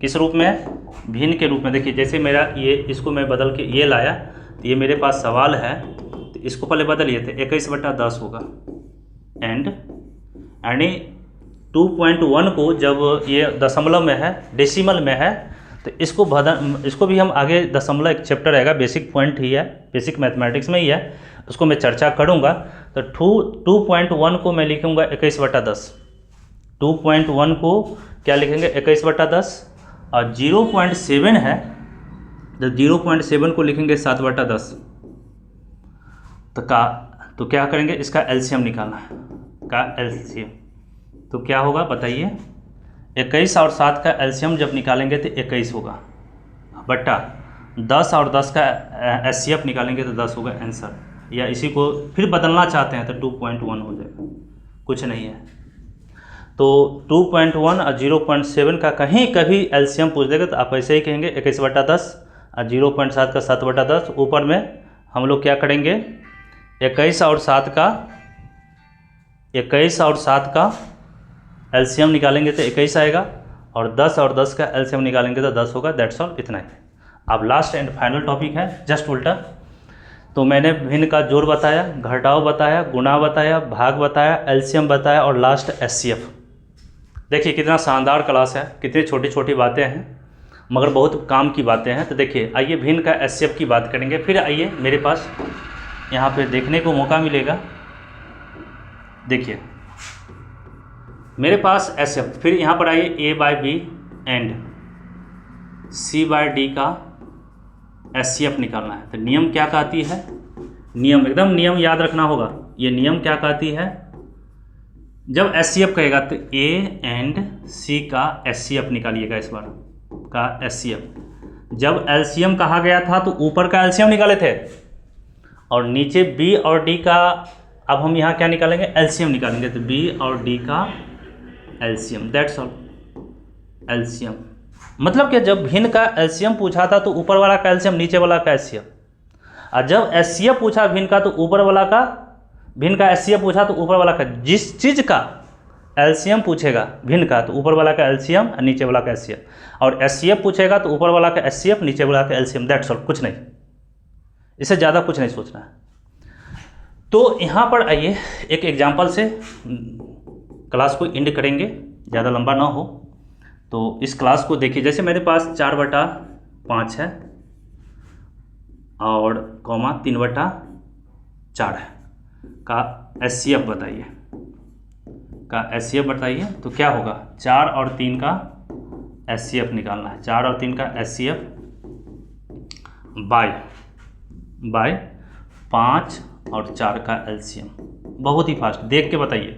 किस रूप में, भिन्न के रूप में। देखिए जैसे मेरा ये, इसको मैं बदल के ये लाया, तो ये मेरे पास सवाल है, तो इसको पहले बदलिए थे 21/10 होगा, एंड यानी 2.1 को जब ये दशमलव में है, डेसिमल में है, तो इसको भी हम आगे दशमलव एक चैप्टर रहेगा, बेसिक पॉइंट ही है, बेसिक मैथमेटिक्स में ही है, उसको मैं चर्चा करूँगा। तो 2.1 को मैं लिखूँगा 21/10, 2.1 को क्या लिखेंगे 21/10, और 0.7 है तो 0.7 को लिखेंगे 7/10। तो क्या करेंगे, इसका एलसीएम निकालना है, का एलसीएम। तो क्या होगा बताइए, 21 और 7 का एलसीएम जब निकालेंगे तो 21 होगा, बट्टा 10 और 10 का एचसीएफ निकालेंगे तो 10 होगा आंसर। या इसी को फिर बदलना चाहते हैं तो 2.1 हो जाएगा, कुछ नहीं है। तो 2.1 और 0.7 का कहीं कभी एलसीएम पूछ देगा तो आप ऐसे ही कहेंगे 21/10 और 0.7 का 7/10। ऊपर में हम लोग क्या करेंगे, 21 और 7 का एलसीएम निकालेंगे तो 21 आएगा, और 10 और 10 का एलसीएम निकालेंगे तो 10 होगा। दैट्स ऑल, इतना ही। अब लास्ट एंड फाइनल टॉपिक है जस्ट उल्टा। तो मैंने भिन्न का जोड़ बताया, घटाव बताया, गुणा बताया, भाग बताया, एलसीएम बताया और लास्ट एचसीएफ। देखिए कितना शानदार क्लास है, कितनी छोटी छोटी बातें हैं मगर बहुत काम की बातें हैं। तो देखिए आइए भिन्न का एचसीएफ की बात करेंगे। फिर आइए मेरे पास यहाँ पे देखने को मौका मिलेगा। देखिए मेरे पास एचसीएफ, फिर यहाँ पर आइए A by B and C by D का एचसीएफ निकालना है। तो नियम क्या कहती है, नियम एकदम नियम याद रखना होगा। ये नियम क्या कहती है, जब एचसीएफ कहेगा तो ए एंड सी का एचसीएफ निकालिएगा। इस बार का एचसीएफ, जब एलसीएम कहा गया था तो ऊपर का एलसीएम निकाले थे, और नीचे बी और डी का अब हम यहाँ क्या निकालेंगे, एलसीएम निकालेंगे। तो बी और डी का एलसीएम, दैट्स ऑल। एलसीएम मतलब कि जब भिन्न का एलसीएम पूछा था तो ऊपर वाला का एलसीएम, नीचे वाला का एचसीएफ। और जब एचसीएफ पूछा भिन्न का तो ऊपर वाला का, भिन्न का एचसीएफ पूछा तो ऊपर वाला का। जिस चीज़ का एलसीएम पूछेगा भिन्न का तो ऊपर वाला का एलसीएम और नीचे वाला का एचसीएफ, और एचसीएफ पूछेगा तो ऊपर वाला का एचसीएफ, नीचे वाला का एलसीएम। दैट्स ऑल, कुछ नहीं, इससे ज़्यादा कुछ नहीं सोचना है। तो यहाँ पर आइए एक एग्जाम्पल से क्लास को एंड करेंगे, ज़्यादा लंबा ना हो। तो इस क्लास को देखिए, जैसे मेरे पास 4/5 है और कॉमा 3/4 है का एचसीएफ बताइए, का एचसीएफ बताइए। तो क्या होगा, 4 और 3 का एचसीएफ निकालना है। 4 और 3 का एचसीएफ बाय 5 और 4 का एलसीएम। बहुत ही फास्ट देख के बताइए।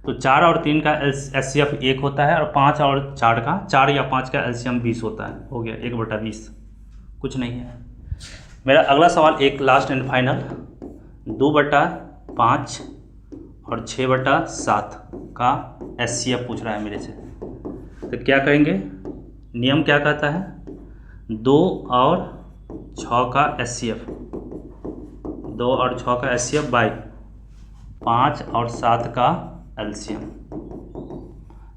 तो 4 और 3 का एचसीएफ 1 होता है, और 5 और 4 का, 4 या 5 का एलसीएम 20 होता है। हो गया 1/20, कुछ नहीं है। मेरा अगला सवाल एक लास्ट एंड फाइनल, 2/5 और 6/7 का एचसीएफ पूछ रहा है मेरे से। तो क्या करेंगे, नियम क्या कहता है, 2 और 6 का एचसीएफ, 2 और 6 का एचसीएफ बाय 5 और 7 का एलसीएम।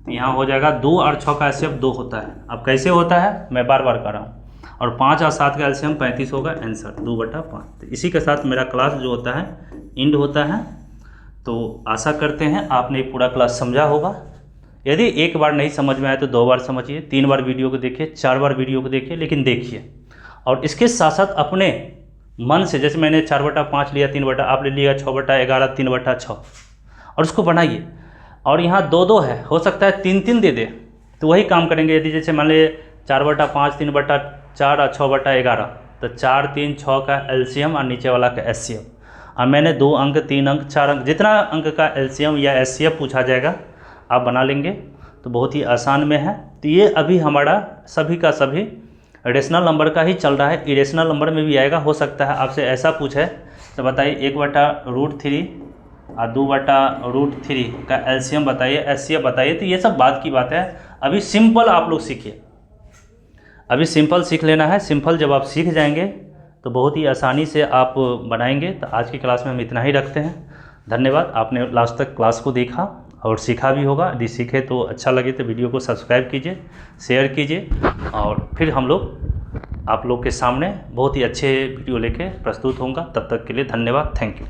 यहाँ हो जाएगा 2 और 6 का एचसीएफ 2 होता है। अब कैसे होता है मैं बार बार कर रहा हूँ, और 5 और 7 का एलसीएम 35 होगा, आंसर 2/5। तो इसी के साथ मेरा क्लास जो होता है एंड होता है। तो आशा करते हैं आपने पूरा क्लास समझा होगा। यदि एक बार नहीं समझ में आए तो 2 बार समझिए, 3 बार वीडियो को देखिए, 4 बार वीडियो को देखिए, लेकिन देखिए। और इसके साथ साथ अपने मन से, जैसे मैंने 4/5 लिया, 3 आप ले लिया 6/11, 3/6, और उसको बनाइए। और यहाँ 2-2 है, हो सकता है 3-3 दे दे, तो वही काम करेंगे। यदि जैसे मान लीजिए 4/5, 3/4 और 6/11, तो 4, 3, 6 का एलसीएम और नीचे वाला का एचसीएफ। और मैंने 2 अंक, 3 अंक, 4 अंक, जितना अंक का एलसीएम या एचसीएफ पूछा जाएगा आप बना लेंगे। तो बहुत ही आसान में है। तो ये अभी हमारा सभी का सभी रेशनल नंबर का ही चल रहा है, इरेशनल नंबर में भी आएगा। हो सकता है आपसे ऐसा पूछे तो बताइए 1/√3 और 2/√3 का एलसीएम बताइए, एचसीएफ बताइए। तो ये सब बात की बात है। अभी सिंपल आप लोग सीखिए, अभी सिंपल सीख लेना है। सिंपल जब आप सीख जाएंगे तो बहुत ही आसानी से आप बनाएंगे। तो आज की क्लास में हम इतना ही रखते हैं। धन्यवाद, आपने लास्ट तक क्लास को देखा और सीखा भी होगा। यदि सीखे तो अच्छा लगे तो वीडियो को सब्सक्राइब कीजिए, शेयर कीजिए, और फिर हम लोग आप लोग के सामने बहुत ही अच्छे वीडियो लेके प्रस्तुत होंगे। तब तक के लिए धन्यवाद, थैंक यू।